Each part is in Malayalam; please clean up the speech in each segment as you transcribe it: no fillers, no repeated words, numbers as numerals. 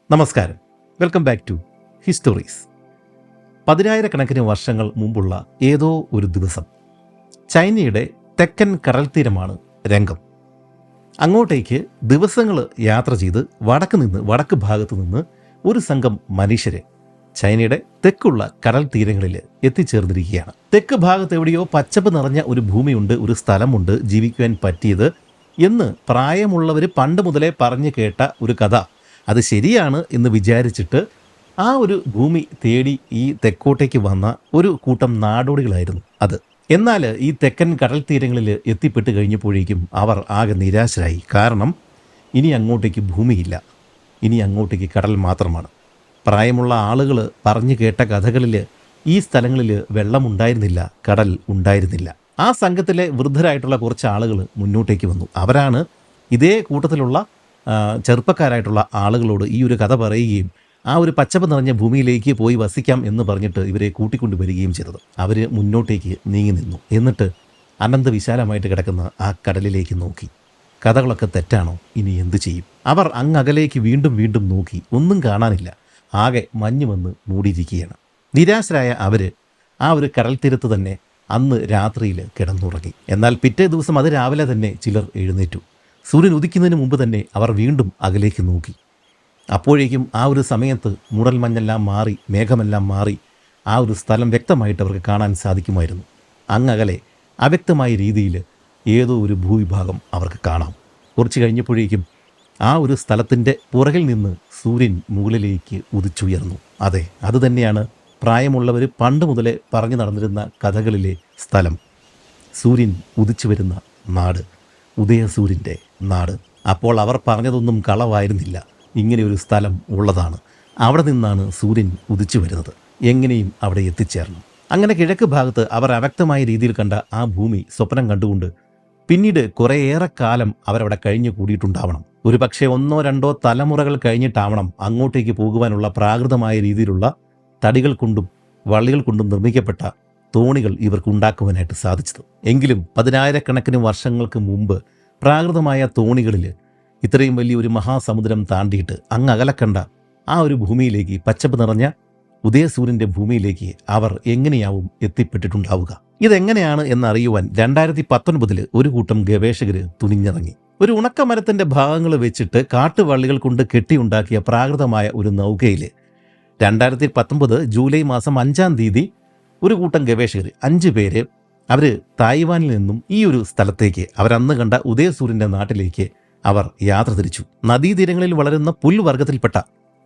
നമസ്കാരം, വെൽക്കം ബാക്ക് ടു ഹിസ്റ്റോറീസ്. പതിനായിരക്കണക്കിന് വർഷങ്ങൾ മുമ്പുള്ള ഏതോ ഒരു ദിവസം ചൈനയുടെ തെക്കൻ കടൽത്തീരമാണ് രംഗം. അങ്ങോട്ടേക്ക് ദിവസങ്ങൾ യാത്ര ചെയ്ത് വടക്ക് ഭാഗത്തു നിന്ന് ഒരു സംഘം മനുഷ്യരെ ചൈനയുടെ തെക്കുള്ള കടൽ തീരങ്ങളിൽ എത്തിച്ചേർന്നിരിക്കുകയാണ്. തെക്ക് ഭാഗത്ത് എവിടെയോ പച്ചപ്പ് നിറഞ്ഞ ഒരു ഭൂമിയുണ്ട്, ഒരു സ്ഥലമുണ്ട് ജീവിക്കുവാൻ പറ്റിയത് എന്ന് പ്രായമുള്ളവർ പണ്ട് മുതലേ പറഞ്ഞു കേട്ട ഒരു കഥ. അത് ശരിയാണ് എന്ന് വിചാരിച്ചിട്ട് ആ ഒരു ഭൂമി തേടി ഈ തെക്കോട്ടേക്ക് വന്ന ഒരു കൂട്ടം നാടോടികളായിരുന്നു അത്. എന്നാൽ ഈ തെക്കൻ കടൽ തീരങ്ങളിൽ എത്തിപ്പെട്ട് കഴിഞ്ഞപ്പോഴേക്കും അവർ ആകെ നിരാശരായി. കാരണം ഇനി അങ്ങോട്ടേക്ക് ഭൂമിയില്ല, ഇനി അങ്ങോട്ടേക്ക് കടൽ മാത്രമാണ്. പ്രായമുള്ള ആളുകൾ പറഞ്ഞു കേട്ട കഥകളിൽ ഈ സ്ഥലങ്ങളിൽ വെള്ളമുണ്ടായിരുന്നില്ല, കടൽ ഉണ്ടായിരുന്നില്ല. ആ സംഘത്തിലെ വൃദ്ധരായിട്ടുള്ള കുറച്ച് ആളുകൾ മുന്നോട്ടേക്ക് വന്നു. അവരാണ് ഇതേ കൂട്ടത്തിലുള്ള ചെറുപ്പക്കാരായിട്ടുള്ള ആളുകളോട് ഈ ഒരു കഥ പറയുകയും ആ ഒരു പച്ചപ്പ് നിറഞ്ഞ ഭൂമിയിലേക്ക് പോയി വസിക്കാം എന്ന് പറഞ്ഞിട്ട് ഇവരെ കൂട്ടിക്കൊണ്ടു വരികയും ചെയ്തത്. അവർ മുന്നോട്ടേക്ക് നീങ്ങി നിന്നു. എന്നിട്ട് അനന്തവിശാലമായിട്ട് കിടക്കുന്ന ആ കടലിലേക്ക് നോക്കി. കഥകളൊക്കെ തെറ്റാണോ? ഇനി എന്തു ചെയ്യും? അവർ അങ്ങകലേക്ക് വീണ്ടും വീണ്ടും നോക്കി. ഒന്നും കാണാനില്ല. ആകെ മഞ്ഞ് വന്ന് മൂടിയിരിക്കുകയാണ്. നിരാശരായ അവർ ആ ഒരു കടൽ തീരത്ത് തന്നെ അന്ന് രാത്രിയിൽ കിടന്നുറങ്ങി. എന്നാൽ പിറ്റേ ദിവസം അത് രാവിലെ തന്നെ ചിലർ എഴുന്നേറ്റു. സൂര്യൻ ഉദിക്കുന്നതിന് മുമ്പ് തന്നെ അവർ വീണ്ടും അകലേക്ക് നോക്കി. അപ്പോഴേക്കും ആ ഒരു സമയത്ത് മൂടൽമഞ്ഞെല്ലാം മാറി, മേഘമെല്ലാം മാറി, ആ ഒരു സ്ഥലം വ്യക്തമായിട്ട് അവർക്ക് കാണാൻ സാധിക്കുമായിരുന്നു. അങ്ങകലെ അവ്യക്തമായ രീതിയിൽ ഏതോ ഒരു ഭൂവിഭാഗം അവർക്ക് കാണാം. കുറച്ച് കഴിഞ്ഞപ്പോഴേക്കും ആ ഒരു സ്ഥലത്തിൻ്റെ പുറകിൽ നിന്ന് സൂര്യൻ മുകളിലേക്ക് ഉദിച്ചുയർന്നു. അതെ, അതുതന്നെയാണ് പ്രായമുള്ളവർ പണ്ട് മുതലേ പറഞ്ഞു നടന്നിരുന്ന കഥകളിലെ സ്ഥലം. സൂര്യൻ ഉദിച്ചു വരുന്ന നാട്, ഉദയസൂര്യൻ്റെ നാട്. അപ്പോൾ അവർ പറഞ്ഞതൊന്നും കളവായിരുന്നില്ല. ഇങ്ങനെ ഒരു സ്ഥലം ഉള്ളതാണ്. അവിടെ നിന്നാണ് സൂര്യൻ ഉദിച്ചു വരുന്നത്. എങ്ങനെയും അവിടെ എത്തിച്ചേരണം. അങ്ങനെ കിഴക്ക് ഭാഗത്ത് അവർ അവ്യക്തമായ രീതിയിൽ കണ്ട ആ ഭൂമി സ്വപ്നം കണ്ടുകൊണ്ട് പിന്നീട് കുറേയേറെ കാലം അവരവിടെ കഴിഞ്ഞു കൂടിയിട്ടുണ്ടാവണം. ഒരു പക്ഷേ 1-2 തലമുറകൾ കഴിഞ്ഞിട്ടാവണം അങ്ങോട്ടേക്ക് പോകുവാനുള്ള പ്രാകൃതമായ രീതിയിലുള്ള തടികൾ കൊണ്ടും വള്ളികൾ കൊണ്ടും നിർമ്മിക്കപ്പെട്ട തോണികൾ ഇവർക്ക് ഉണ്ടാക്കുവാനായിട്ട് സാധിച്ചത്. എങ്കിലും 10,000-കണക്കിന് വർഷങ്ങൾക്ക് മുമ്പ് പ്രാകൃതമായ തോണികളിൽ ഇത്രയും വലിയൊരു മഹാസമുദ്രം താണ്ടിയിട്ട് അങ്ങകലെ കണ്ട ആ ഒരു ഭൂമിയിലേക്ക്, പച്ചപ്പ് നിറഞ്ഞ ഉദയസൂര്യൻ്റെ ഭൂമിയിലേക്ക് അവർ എങ്ങനെയാവും എത്തിപ്പെട്ടിട്ടുണ്ടാവുക? ഇതെങ്ങനെയാണ് എന്നറിയുവാൻ 2019 ഒരു കൂട്ടം ഗവേഷകർ തുനിഞ്ഞിറങ്ങി. ഒരു ഉണക്കമരത്തിൻ്റെ ഭാഗങ്ങൾ വെച്ചിട്ട് കാട്ടുവള്ളികൾ കൊണ്ട് കെട്ടിയുണ്ടാക്കിയ പ്രാകൃതമായ ഒരു നൗകയിൽ 2019 ജൂലൈ മാസം 5-ാം തീയതി ഒരു കൂട്ടം ഗവേഷകർ 5 പേര് അവർ തായ്വാനിൽ നിന്നും ഈ ഒരു സ്ഥലത്തേക്ക്, അവരന്ന് കണ്ട ഉദയസൂര്യൻ്റെ നാട്ടിലേക്ക് അവർ യാത്ര തിരിച്ചു. നദീതീരങ്ങളിൽ വളരുന്ന പുൽവർഗത്തിൽപ്പെട്ട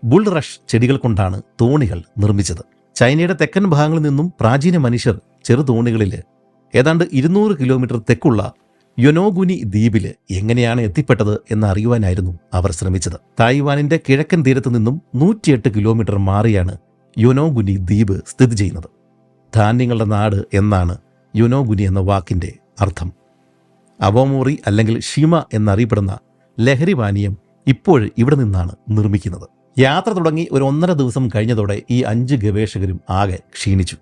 ബുൾറഷ് ചെടികൾ കൊണ്ടാണ് തോണികൾ നിർമ്മിച്ചത്. ചൈനയുടെ തെക്കൻ ഭാഗങ്ങളിൽ നിന്നും പ്രാചീന മനുഷ്യർ ചെറുതോണികളിൽ ഏതാണ്ട് 200 കിലോമീറ്റർ തെക്കുള്ള യൊനോഗുനി ദ്വീപിൽ എങ്ങനെയാണ് എത്തിപ്പെട്ടത് എന്നറിയുവാനായിരുന്നു അവർ ശ്രമിച്ചത്. തായ്വാനിൻ്റെ കിഴക്കൻ തീരത്ത് നിന്നും 108 കിലോമീറ്റർ മാറിയാണ് യൊനോഗുനി ദ്വീപ് സ്ഥിതി ചെയ്യുന്നത്. ധാന്യങ്ങളുടെ നാട് എന്നാണ് യൊനോഗുനി എന്ന വാക്കിൻ്റെ അർത്ഥം. അവോമോറി അല്ലെങ്കിൽ ഷിമ എന്നറിയപ്പെടുന്ന ലഹരി പാനീയം ഇപ്പോൾ ഇവിടെ നിന്നാണ് നിർമ്മിക്കുന്നത്. യാത്ര തുടങ്ങി ഒരു 1.5 ദിവസം കഴിഞ്ഞതോടെ ഈ 5 ഗവേഷകരും ആകെ ക്ഷീണിച്ചു.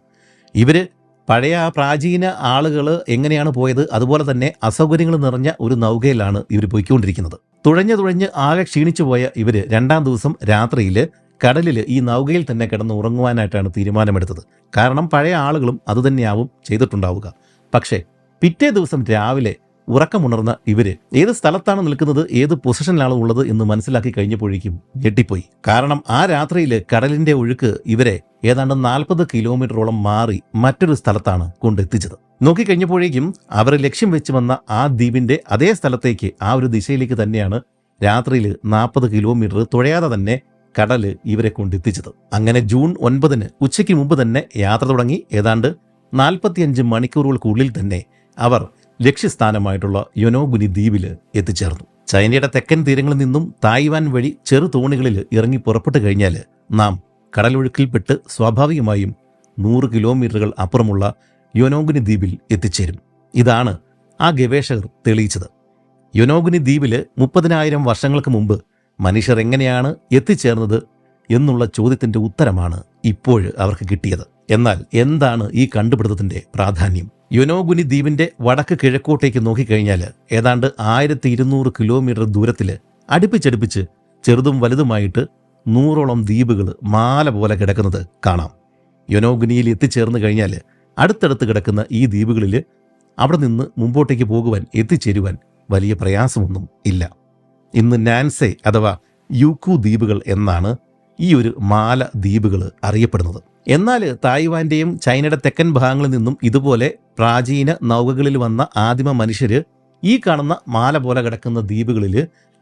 ഇവര് പഴയ ആ പ്രാചീന ആളുകൾ എങ്ങനെയാണ് പോയത് അതുപോലെ തന്നെ അസൗകര്യങ്ങൾ നിറഞ്ഞ ഒരു നൗകയിലാണ് ഇവർ പോയിക്കൊണ്ടിരിക്കുന്നത്. തുഴഞ്ഞ് ആകെ ക്ഷീണിച്ചു പോയ ഇവർ 2-ാം ദിവസം രാത്രിയിൽ കടലിൽ ഈ നൗകയിൽ തന്നെ കിടന്ന് ഉറങ്ങുവാനായിട്ടാണ് തീരുമാനമെടുത്തത്. കാരണം പഴയ ആളുകളും അതുതന്നെയാവും ചെയ്തിട്ടുണ്ടാവുക. പക്ഷേ പിറ്റേ ദിവസം രാവിലെ ഉറക്കമുണർന്ന ഇവര് ഏത് സ്ഥലത്താണ് നിൽക്കുന്നത്, ഏത് പൊസിഷനിലാണ് ഉള്ളത് എന്ന് മനസ്സിലാക്കി കഴിഞ്ഞപ്പോഴേക്കും ഞെട്ടിപ്പോയി. കാരണം ആ രാത്രിയിൽ കടലിന്റെ ഒഴുക്ക് ഇവരെ ഏതാണ്ട് 40 കിലോമീറ്ററോളം മാറി മറ്റൊരു സ്ഥലത്താണ് കൊണ്ടെത്തിച്ചത്. നോക്കിക്കഴിഞ്ഞപ്പോഴേക്കും അവർ ലക്ഷ്യം വെച്ച് വന്ന ആ ദ്വീപിന്റെ അതേ സ്ഥലത്തേക്ക്, ആ ഒരു ദിശയിലേക്ക് തന്നെയാണ് രാത്രിയിൽ 40 കിലോമീറ്റർ തുഴയാതെ തന്നെ കടല് ഇവരെ കൊണ്ടെത്തിച്ചത്. അങ്ങനെ ജൂൺ 9 ഉച്ചയ്ക്ക് മുമ്പ് തന്നെ യാത്ര തുടങ്ങി. ഏതാണ്ട് 45 മണിക്കൂറുകൾക്കുള്ളിൽ തന്നെ അവർ ലക്ഷ്യസ്ഥാനമായിട്ടുള്ള യൊനോഗുനി ദ്വീപിൽ എത്തിച്ചേർന്നു. ചൈനയുടെ തെക്കൻ തീരങ്ങളിൽ നിന്നും തായ്വാൻ വഴി ചെറു തോണികളിൽ ഇറങ്ങി പുറപ്പെട്ടു കഴിഞ്ഞാൽ നാം കടലൊഴുക്കിൽപ്പെട്ട് സ്വാഭാവികമായും 100 കിലോമീറ്ററുകൾ അപ്പുറമുള്ള യൊനോഗുനി ദ്വീപിൽ എത്തിച്ചേരും. ഇതാണ് ആ ഗവേഷകർ തെളിയിച്ചത്. യൊനോഗുനി ദ്വീപിൽ 30,000 വർഷങ്ങൾക്ക് മുമ്പ് മനുഷ്യർ എങ്ങനെയാണ് എത്തിച്ചേർന്നത് എന്നുള്ള ചോദ്യത്തിൻ്റെ ഉത്തരമാണ് ഇപ്പോൾ അവർക്ക് കിട്ടിയത്. എന്നാൽ എന്താണ് ഈ കണ്ടുപിടുത്തത്തിൻ്റെ പ്രാധാന്യം? യൊനോഗുനി ദ്വീപിൻ്റെ വടക്ക് കിഴക്കോട്ടേക്ക് നോക്കിക്കഴിഞ്ഞാൽ ഏതാണ്ട് 1200 കിലോമീറ്റർ ദൂരത്തിൽ അടുപ്പിച്ചടുപ്പിച്ച് ചെറുതും വലുതുമായിട്ട് 100ഓളം ദ്വീപുകൾ മാല പോലെ കിടക്കുന്നത് കാണാം. യൊനോഗിനിയിൽ എത്തിച്ചേർന്ന് കഴിഞ്ഞാൽ അടുത്തടുത്ത് കിടക്കുന്ന ഈ ദ്വീപുകളിൽ അവിടെ നിന്ന് മുമ്പോട്ടേക്ക് പോകുവാൻ എത്തിച്ചേരുവാൻ വലിയ പ്രയാസമൊന്നും ഇല്ല. ഇന്ന് നാൻസെ അഥവാ യൂക്കു ദ്വീപുകൾ എന്നാണ് ഈ ഒരു മാല ദ്വീപുകൾ അറിയപ്പെടുന്നത്. എന്നാൽ തായ്വാന്റെയും ചൈനയുടെ തെക്കൻ ഭാഗങ്ങളിൽ നിന്നും ഇതുപോലെ പ്രാചീന നൗകകളിൽ വന്ന ആദിമ മനുഷ്യർ ഈ കാണുന്ന മാല പോലെ കിടക്കുന്ന ദ്വീപുകളിൽ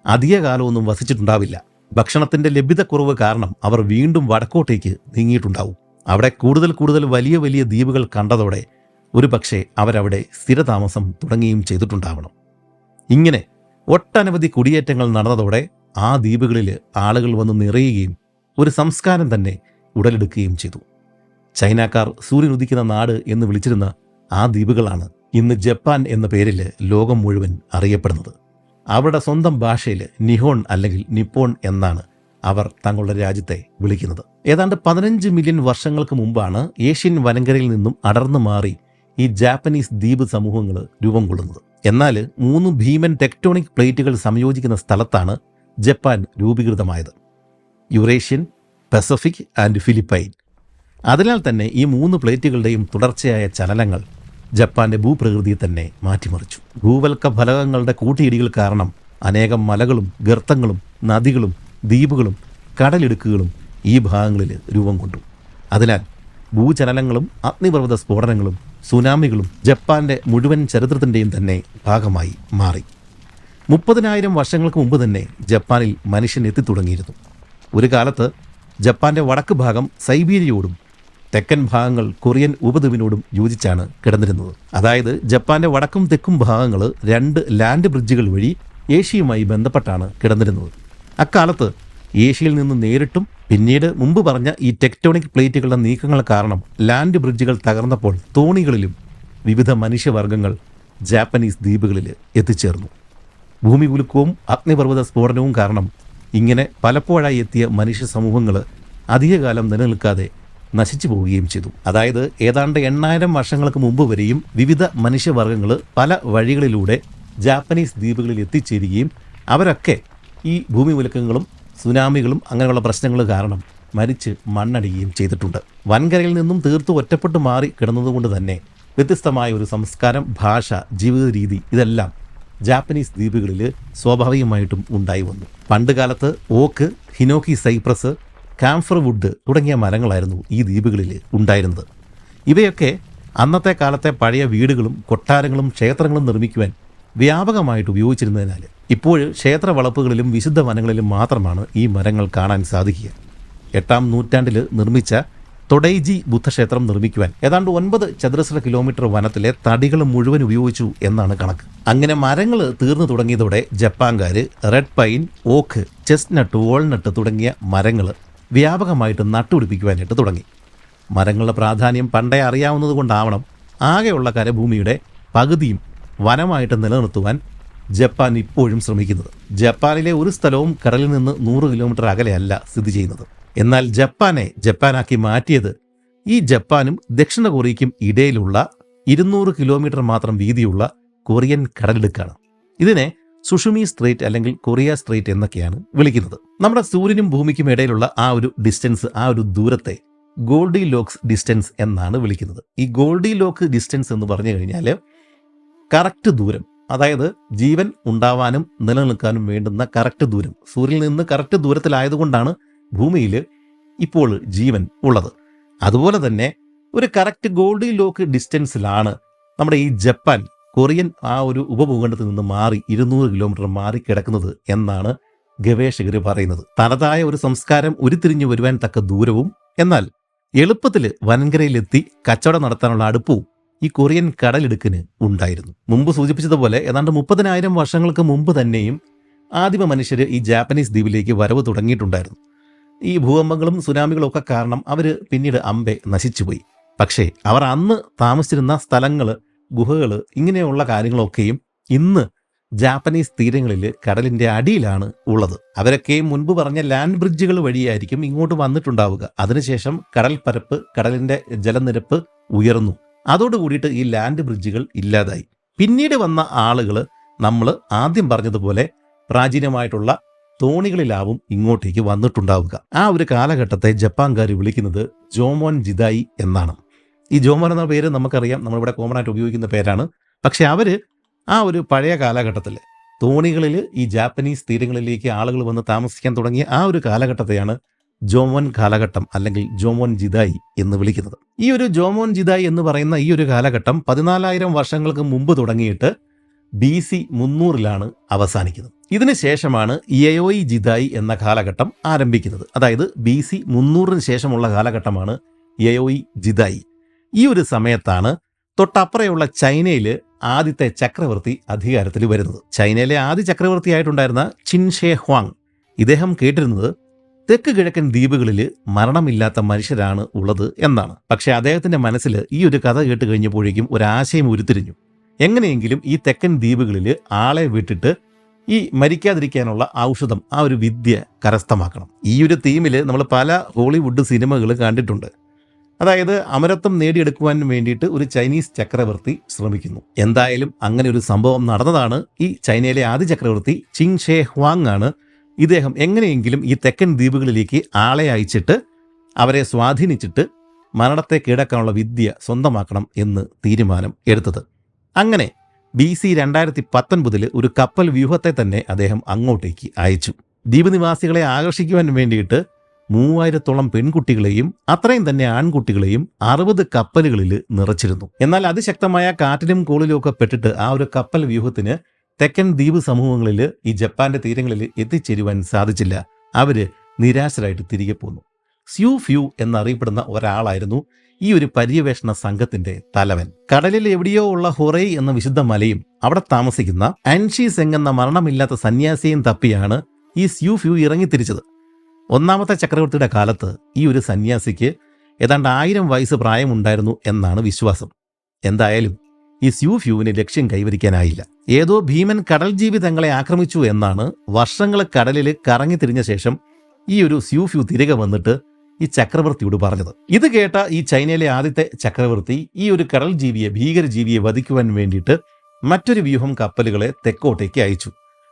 അധിക കാലമൊന്നും വസിച്ചിട്ടുണ്ടാവില്ല. ഭക്ഷണത്തിന്റെ ലഭ്യതക്കുറവ് കാരണം അവർ വീണ്ടും വടക്കോട്ടേക്ക് നീങ്ങിയിട്ടുണ്ടാവും. അവിടെ കൂടുതൽ വലിയ വലിയ ദ്വീപുകൾ കണ്ടതോടെ ഒരു പക്ഷേ അവരവിടെ സ്ഥിരതാമസം തുടങ്ങുകയും ചെയ്തിട്ടുണ്ടാവണം. ഇങ്ങനെ ഒട്ടനവധി കുടിയേറ്റങ്ങൾ നടന്നതോടെ ആ ദ്വീപുകളിൽ ആളുകൾ വന്ന് നിറയുകയും ഒരു സംസ്കാരം തന്നെ ഉടലെടുക്കുകയും ചെയ്തു. ചൈനക്കാർ സൂര്യൻ ഉദിക്കുന്ന നാട് എന്ന് വിളിച്ചിരുന്ന ആ ദ്വീപുകളാണ് ഇന്ന് ജപ്പാൻ എന്ന പേരിൽ ലോകം മുഴുവൻ അറിയപ്പെടുന്നത്. അവരുടെ സ്വന്തം ഭാഷയിൽ നിഹോൺ അല്ലെങ്കിൽ നിപ്പോൺ എന്നാണ് അവർ തങ്ങളുടെ രാജ്യത്തെ വിളിക്കുന്നത്. ഏതാണ്ട് 15 മില്യൺ വർഷങ്ങൾക്ക് മുമ്പാണ് ഏഷ്യൻ വനങ്കരയിൽ നിന്നും അടർന്നു മാറി ഈ ജാപ്പനീസ് ദ്വീപ് സമൂഹങ്ങൾ രൂപം കൊള്ളുന്നത്. എന്നാൽ 3 ഭീമൻ ടെക്ടോണിക് പ്ലേറ്റുകൾ സംയോജിക്കുന്ന സ്ഥലത്താണ് ജപ്പാൻ രൂപീകൃതമായത്: യുറേഷ്യൻ, പസഫിക് ആൻഡ് ഫിലിപ്പൈൻ. അതിനാൽ തന്നെ ഈ 3 പ്ലേറ്റുകളുടെയും തുടർച്ചയായ ചലനങ്ങൾ ജപ്പാന്റെ ഭൂപ്രകൃതിയെ തന്നെ മാറ്റിമറിച്ചു. ഭൂവൽക്ക ഫലകങ്ങളുടെ കൂട്ടിയിടികൾ കാരണം അനേകം മലകളും ഗർത്തങ്ങളും നദികളും ദ്വീപുകളും കടലിടുക്കുകളും ഈ ഭാഗങ്ങളിൽ രൂപം കൊണ്ടു. അതിനാൽ ഭൂചലനങ്ങളും അഗ്നിപർവ്വത സ്ഫോടനങ്ങളും സുനാമികളും ജപ്പാന്റെ മുഴുവൻ ചരിത്രത്തിൻ്റെയും തന്നെ ഭാഗമായി മാറി. 30,000 വർഷങ്ങൾക്ക് മുമ്പ് തന്നെ ജപ്പാനിൽ മനുഷ്യൻ എത്തിത്തുടങ്ങിയിരുന്നു. ഒരു കാലത്ത് ജപ്പാന്റെ വടക്ക് ഭാഗം സൈബീരിയയോടും തെക്കൻ ഭാഗങ്ങൾ കൊറിയൻ ഉപദ്വീപിനോടും യോജിച്ചാണ് കിടന്നിരുന്നത്. അതായത് ജപ്പാന്റെ വടക്കും തെക്കും ഭാഗങ്ങൾ 2 ലാൻഡ് ബ്രിഡ്ജുകൾ വഴി ഏഷ്യയുമായി ബന്ധപ്പെട്ടാണ് കിടന്നിരുന്നത്. അക്കാലത്ത് ഏഷ്യയിൽ നിന്ന് നേരിട്ടും പിന്നീട് മുമ്പ് പറഞ്ഞ ഈ ടെക്ടോണിക് പ്ലേറ്റുകളുടെ നീക്കങ്ങൾ കാരണം ലാൻഡ് ബ്രിഡ്ജുകൾ തകർന്നപ്പോൾ തോണികളിലും വിവിധ മനുഷ്യവർഗ്ഗങ്ങൾ ജാപ്പനീസ് ദ്വീപുകളിൽ എത്തിച്ചേർന്നു. ഭൂമി കുലുക്കവും അഗ്നിപർവ്വത സ്ഫോടനവും കാരണം ഇങ്ങനെ പലപ്പോഴായി എത്തിയ മനുഷ്യ സമൂഹങ്ങൾ അധികകാലം നിലനിൽക്കാതെ നശിച്ചു പോവുകയും ചെയ്തു. അതായത് ഏതാണ്ട് 8,000 വർഷങ്ങൾക്ക് മുമ്പ് വരെയും വിവിധ മനുഷ്യവർഗ്ഗങ്ങൾ പല വഴികളിലൂടെ ജാപ്പനീസ് ദ്വീപുകളിൽ എത്തിച്ചേരുകയും അവരൊക്കെ ഈ ഭൂമി കുലുക്കങ്ങളും സുനാമികളും അങ്ങനെയുള്ള പ്രശ്നങ്ങൾ കാരണം മരിച്ച് മണ്ണടിയുകയും ചെയ്തിട്ടുണ്ട്. വൻകരയിൽ നിന്നും തീർത്തും ഒറ്റപ്പെട്ടു മാറി കിടന്നതുകൊണ്ട് തന്നെ വ്യത്യസ്തമായ ഒരു സംസ്കാരം, ഭാഷ, ജീവിത രീതി ഇതെല്ലാം ജാപ്പനീസ് ദ്വീപുകളിൽ സ്വാഭാവികമായിട്ടും ഉണ്ടായി വന്നു. പണ്ട് കാലത്ത് ഓക്ക്, ഹിനോക്കി സൈപ്രസ്, കാംഫർ വുഡ് തുടങ്ങിയ മരങ്ങളായിരുന്നു ഈ ദ്വീപുകളിൽ ഉണ്ടായിരുന്നത്. ഇവയൊക്കെ അന്നത്തെ കാലത്തെ പഴയ വീടുകളും കൊട്ടാരങ്ങളും ക്ഷേത്രങ്ങളും നിർമ്മിക്കുവാൻ വ്യാപകമായിട്ട് ഉപയോഗിച്ചിരുന്നതിനാൽ ഇപ്പോൾ ക്ഷേത്ര വളപ്പുകളിലും വിശുദ്ധ വനങ്ങളിലും മാത്രമാണ് ഈ മരങ്ങൾ കാണാൻ സാധിക്കുക. 8-ാം നൂറ്റാണ്ടിൽ നിർമ്മിച്ച തൊഡൈജി ബുദ്ധക്ഷേത്രം നിർമ്മിക്കുവാൻ ഏതാണ്ട് 9 ചതുരശ്ര കിലോമീറ്റർ വനത്തിലെ തടികൾ മുഴുവൻ ഉപയോഗിച്ചു എന്നാണ് കണക്ക്. അങ്ങനെ മരങ്ങൾ തീർന്നു തുടങ്ങിയതോടെ ജപ്പാൻകാർ റെഡ് പൈൻ, ഓക്ക്, ചെസ്റ്റ്നട്ട്, വാൾനട്ട് തുടങ്ങിയ മരങ്ങൾ വ്യാപകമായിട്ട് നട്ടുപിടിപ്പിക്കുവാനായിട്ട് തുടങ്ങി. മരങ്ങളുടെ പ്രാധാന്യം പണ്ടേ അറിയാവുന്നത് കൊണ്ടാവണം ആകെയുള്ള കരഭൂമിയുടെ പകുതിയും വനമായിട്ട് നിലനിർത്തുവാൻ ജപ്പാൻ ഇപ്പോഴും ശ്രമിക്കുന്നത്. ജപ്പാനിലെ ഒരു സ്ഥലവും കടലിൽ നിന്ന് 100 കിലോമീറ്റർ അകലെയല്ല സ്ഥിതി ചെയ്യുന്നത്. എന്നാൽ ജപ്പാനാക്കി മാറ്റിയത് ഈ ജപ്പാനും ദക്ഷിണ കൊറിയയ്ക്കും ഇടയിലുള്ള 200 കിലോമീറ്റർ മാത്രം വീതിയുള്ള കൊറിയൻ കടലിടുക്കാണ്. ഇതിനെ സുഷുമി സ്ട്രേറ്റ് അല്ലെങ്കിൽ കൊറിയ സ്ട്രേറ്റ് എന്നൊക്കെയാണ് വിളിക്കുന്നത്. നമ്മുടെ സൂര്യനും ഭൂമിക്കും ഇടയിലുള്ള ആ ഒരു ഡിസ്റ്റൻസ്, ആ ഒരു ദൂരത്തെ ഗോൾഡി ലോക്സ് ഡിസ്റ്റൻസ് എന്നാണ് വിളിക്കുന്നത്. ഈ ഗോൾഡി ലോക്ക് ഡിസ്റ്റൻസ് എന്ന് പറഞ്ഞു കഴിഞ്ഞാൽ കറക്റ്റ് ദൂരം, അതായത് ജീവൻ ഉണ്ടാവാനും നിലനിൽക്കാനും വേണ്ടുന്ന കറക്റ്റ് ദൂരം. സൂര്യനിൽ നിന്ന് കറക്റ്റ് ദൂരത്തിലായതുകൊണ്ടാണ് ഭൂമിയിൽ ഇപ്പോൾ ജീവൻ ഉള്ളത്. അതുപോലെ തന്നെ ഒരു കറക്റ്റ് ഗോൾഡി ലോക്ക് ഡിസ്റ്റൻസിലാണ് നമ്മുടെ ഈ ജപ്പാൻ കൊറിയൻ ആ ഒരു ഉപഭൂഖണ്ഡത്തിൽ നിന്ന് മാറി 200 കിലോമീറ്റർ മാറി കിടക്കുന്നത് എന്നാണ് ഗവേഷകർ പറയുന്നത്. തനതായ ഒരു സംസ്കാരം ഉരുത്തിരിഞ്ഞു വരുവാൻ തക്ക ദൂരവും എന്നാൽ എളുപ്പത്തിൽ വൻകരയിലെത്തി കച്ചവടം നടത്താനുള്ള അടുപ്പവും ഈ കൊറിയൻ കടലിടുക്കിന് ഉണ്ടായിരുന്നു. മുമ്പ് സൂചിപ്പിച്ചതുപോലെ ഏതാണ്ട് 30,000 വർഷങ്ങൾക്ക് മുമ്പ് തന്നെയും ആദിമ മനുഷ്യർ ഈ ജാപ്പനീസ് ദ്വീപിലേക്ക് വരവ് തുടങ്ങിയിട്ടുണ്ടായിരുന്നു. ഈ ഭൂകമ്പങ്ങളും സുനാമികളും ഒക്കെ കാരണം അവർ പിന്നീട് അമ്പെ നശിച്ചുപോയി. പക്ഷേ അവർ അന്ന് താമസിച്ചിരുന്ന സ്ഥലങ്ങൾ, ഗുഹകൾ, ഇങ്ങനെയുള്ള കാര്യങ്ങളൊക്കെയും ഇന്ന് ജാപ്പനീസ് തീരങ്ങളിൽ കടലിൻ്റെ അടിയിലാണ് ഉള്ളത്. അവരൊക്കെയും മുൻപ് പറഞ്ഞ ലാൻഡ് ബ്രിഡ്ജുകൾ വഴിയായിരിക്കും ഇങ്ങോട്ട് വന്നിട്ടുണ്ടാവുക. അതിനുശേഷം കടൽ പരപ്പ്, കടലിൻ്റെ ജലനിരപ്പ് ഉയർന്നു. അതോടുകൂടിയിട്ട് ഈ ലാൻഡ് ബ്രിഡ്ജുകൾ ഇല്ലാതായി. പിന്നീട് വന്ന ആളുകൾ നമ്മൾ ആദ്യം പറഞ്ഞതുപോലെ പ്രാചീനമായിട്ടുള്ള തോണികളിലാവും ഇങ്ങോട്ടേക്ക് വന്നിട്ടുണ്ടാവുക. ആ ഒരു കാലഘട്ടത്തെ ജപ്പാൻകാർ വിളിക്കുന്നത് ജോമോൻ ജിദായി എന്നാണ്. ഈ ജോമോൻ എന്ന പേര് നമുക്കറിയാം, നമ്മളിവിടെ കോമൺ ആയിട്ട് ഉപയോഗിക്കുന്ന പേരാണ്. പക്ഷെ അവർ ആ ഒരു പഴയ കാലഘട്ടത്തിൽ തോണികളിൽ ഈ ജാപ്പനീസ് തീരങ്ങളിലേക്ക് ആളുകൾ വന്ന് താമസിക്കാൻ തുടങ്ങിയ ആ ഒരു കാലഘട്ടത്തെയാണ് ജോമോൻ കാലഘട്ടം അല്ലെങ്കിൽ ജോമോൻ ജിദായി എന്ന് വിളിക്കുന്നത്. ഈ ഒരു ജോമോൻ ജിദായി എന്ന് പറയുന്ന ഈ ഒരു കാലഘട്ടം 14,000 വർഷങ്ങൾക്ക് മുമ്പ് തുടങ്ങിയിട്ട് BC 300-ലാണ് അവസാനിക്കുന്നത്. ഇതിന് ശേഷമാണ് യയോയി ജിദായി എന്ന കാലഘട്ടം ആരംഭിക്കുന്നത്. അതായത് BC 300-ന് ശേഷമുള്ള കാലഘട്ടമാണ് യയോയി ജിദായി. ഈ ഒരു സമയത്താണ് തൊട്ടപ്പുറയുള്ള ചൈനയിൽ ആദ്യത്തെ ചക്രവർത്തി അധികാരത്തിൽ വരുന്നത്. ചൈനയിലെ ആദ്യ ചക്രവർത്തിയായിട്ടുണ്ടായിരുന്ന ചിൻ ഷേ ഹ്വാങ്, ഇദ്ദേഹം കേട്ടിരുന്നത് തെക്ക് കിഴക്കൻ ദ്വീപുകളിൽ മരണമില്ലാത്ത മനുഷ്യരാണ് ഉള്ളത് എന്നാണ്. പക്ഷേ അദ്ദേഹത്തിന്റെ മനസ്സിൽ ഈ ഒരു കഥ കേട്ട് കഴിഞ്ഞപ്പോഴേക്കും ഒരാശയം ഉരുത്തിരിഞ്ഞു. എങ്ങനെയെങ്കിലും ഈ തെക്കൻ ദ്വീപുകളിൽ ആളെ വിട്ടിട്ട് ഈ മരിക്കാതിരിക്കാനുള്ള ഔഷധം, ആ ഒരു വിദ്യ കരസ്ഥമാക്കണം. ഈ ഒരു തീമിൽ നമ്മൾ പല ഹോളിവുഡ് സിനിമകൾ കണ്ടിട്ടുണ്ട്. അതായത് അമരത്വം നേടിയെടുക്കുവാൻ വേണ്ടിയിട്ട് ഒരു ചൈനീസ് ചക്രവർത്തി ശ്രമിക്കുന്നു. എന്തായാലും അങ്ങനെ ഒരു സംഭവം നടന്നതാണ്. ഈ ചൈനയിലെ ആദ്യ ചക്രവർത്തി ചിൻ ഷേ ഹ്വാങ് ആണ്. ഇദ്ദേഹം എങ്ങനെയെങ്കിലും ഈ തെക്കൻ ദ്വീപുകളിലേക്ക് ആളെ അയച്ചിട്ട് അവരെ സ്വാധീനിച്ചിട്ട് മരണത്തെ കീഴടക്കാനുള്ള വിദ്യ സ്വന്തമാക്കണം എന്ന് തീരുമാനം എടുത്തത്. അങ്ങനെ BC 2019 ഒരു കപ്പൽ വ്യൂഹത്തെ തന്നെ അദ്ദേഹം അങ്ങോട്ടേക്ക് അയച്ചു. ദ്വീപ് നിവാസികളെ ആകർഷിക്കുവാൻ വേണ്ടിയിട്ട് 3000-ഓളം പെൺകുട്ടികളെയും അത്രയും തന്നെ ആൺകുട്ടികളെയും 60 കപ്പലുകളിൽ നിറച്ചിരുന്നു. എന്നാൽ അതിശക്തമായ കാറ്റിലും കോളിലും ഒക്കെ പെട്ടിട്ട് ആ ഒരു കപ്പൽ വ്യൂഹത്തിന് തെക്കൻ ദ്വീപ് സമൂഹങ്ങളിൽ ഈ ജപ്പാന്റെ തീരങ്ങളിൽ എത്തിച്ചേരുവാൻ സാധിച്ചില്ല. അവര് നിരാശരായിട്ട് തിരികെ പോന്നു. സ്യൂ ഫ്യൂ എന്നറിയപ്പെടുന്ന ഒരാളായിരുന്നു ഈ ഒരു പര്യവേഷണ സംഘത്തിന്റെ തലവൻ. കടലിൽ എവിടെയോ ഉള്ള ഹൊറൈ എന്ന വിശുദ്ധ മലയും അവിടെ താമസിക്കുന്ന അൻഷി സെങ് എന്ന മരണമില്ലാത്ത സന്യാസിയും തപ്പിയാണ് ഈ സ്യൂ ഫ്യൂ ഇറങ്ങിത്തിരിച്ചത്. ഒന്നാമത്തെ ചക്രവർത്തിയുടെ കാലത്ത് ഈ ഒരു സന്യാസിക്ക് ഏതാണ്ട് 1000 വയസ്സ് പ്രായമുണ്ടായിരുന്നു എന്നാണ് വിശ്വാസം. എന്തായാലും ഈ സ്യൂ ഫ്യൂവിന് ലക്ഷ്യം കൈവരിക്കാനായില്ല. ഏതോ ഭീമൻ കടൽ ജീവി തങ്ങളെ ആക്രമിച്ചു എന്നാണ് വർഷങ്ങൾ കടലിൽ കറങ്ങി തിരിഞ്ഞ ശേഷം ഈ ഒരു സ്യൂ ഫ്യൂ തിരികെ വന്നിട്ട് ഈ ചക്രവർത്തിയോട് പറഞ്ഞത്. ഇത് കേട്ട ഈ ചൈനയിലെ ആദ്യത്തെ ചക്രവർത്തി ഈ ഒരു കടൽ ജീവിയെ, ഭീകരജീവിയെ വധിക്കുവാൻ വേണ്ടിയിട്ട് മറ്റൊരു വ്യൂഹം കപ്പലുകളെ തെക്കോട്ടേക്ക് അയച്ചു.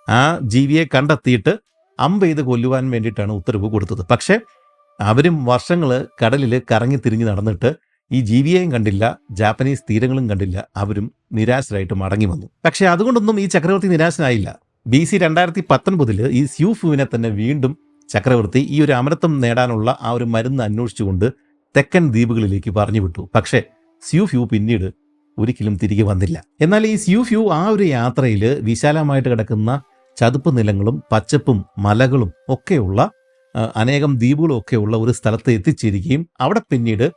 ആ ജീവിയെ കണ്ടെത്തിയിട്ട് അമ്പെയ്ത് കൊല്ലുവാൻ വേണ്ടിയിട്ടാണ് ഉത്തരവ് കൊടുത്തത്. പക്ഷേ അവരും വർഷങ്ങൾ കടലിൽ കറങ്ങി തിരിഞ്ഞ് നടന്നിട്ട് ഈ ജീവിയെയും കണ്ടില്ല, ജാപ്പനീസ് തീരങ്ങളും കണ്ടില്ല. അവരും നിരാശരായിട്ട് മടങ്ങി വന്നു. പക്ഷെ അതുകൊണ്ടൊന്നും ഈ ചക്രവർത്തി നിരാശനായില്ല. BC 2019 ഈ സ്യൂ ഫ്യൂവിനെ തന്നെ വീണ്ടും ചക്രവർത്തി ഈ ഒരു അമരത്വം നേടാനുള്ള ആ ഒരു മരുന്ന് അന്വേഷിച്ചുകൊണ്ട് തെക്കൻ ദ്വീപുകളിലേക്ക് പറഞ്ഞു വിട്ടു. പക്ഷേ സ്യൂ ഫ്യൂ പിന്നീട് ഒരിക്കലും തിരികെ വന്നില്ല. എന്നാൽ ഈ സ്യൂ ഫ്യൂ ആ ഒരു യാത്രയിൽ വിശാലമായിട്ട് കിടക്കുന്ന ചതുപ്പ് നിലങ്ങളും പച്ചപ്പും മലകളും ഒക്കെയുള്ള അനേകം ദ്വീപുകളും ഒക്കെയുള്ള ഒരു സ്ഥലത്ത് എത്തിച്ചേരുകയും അവിടെ പിന്നീട്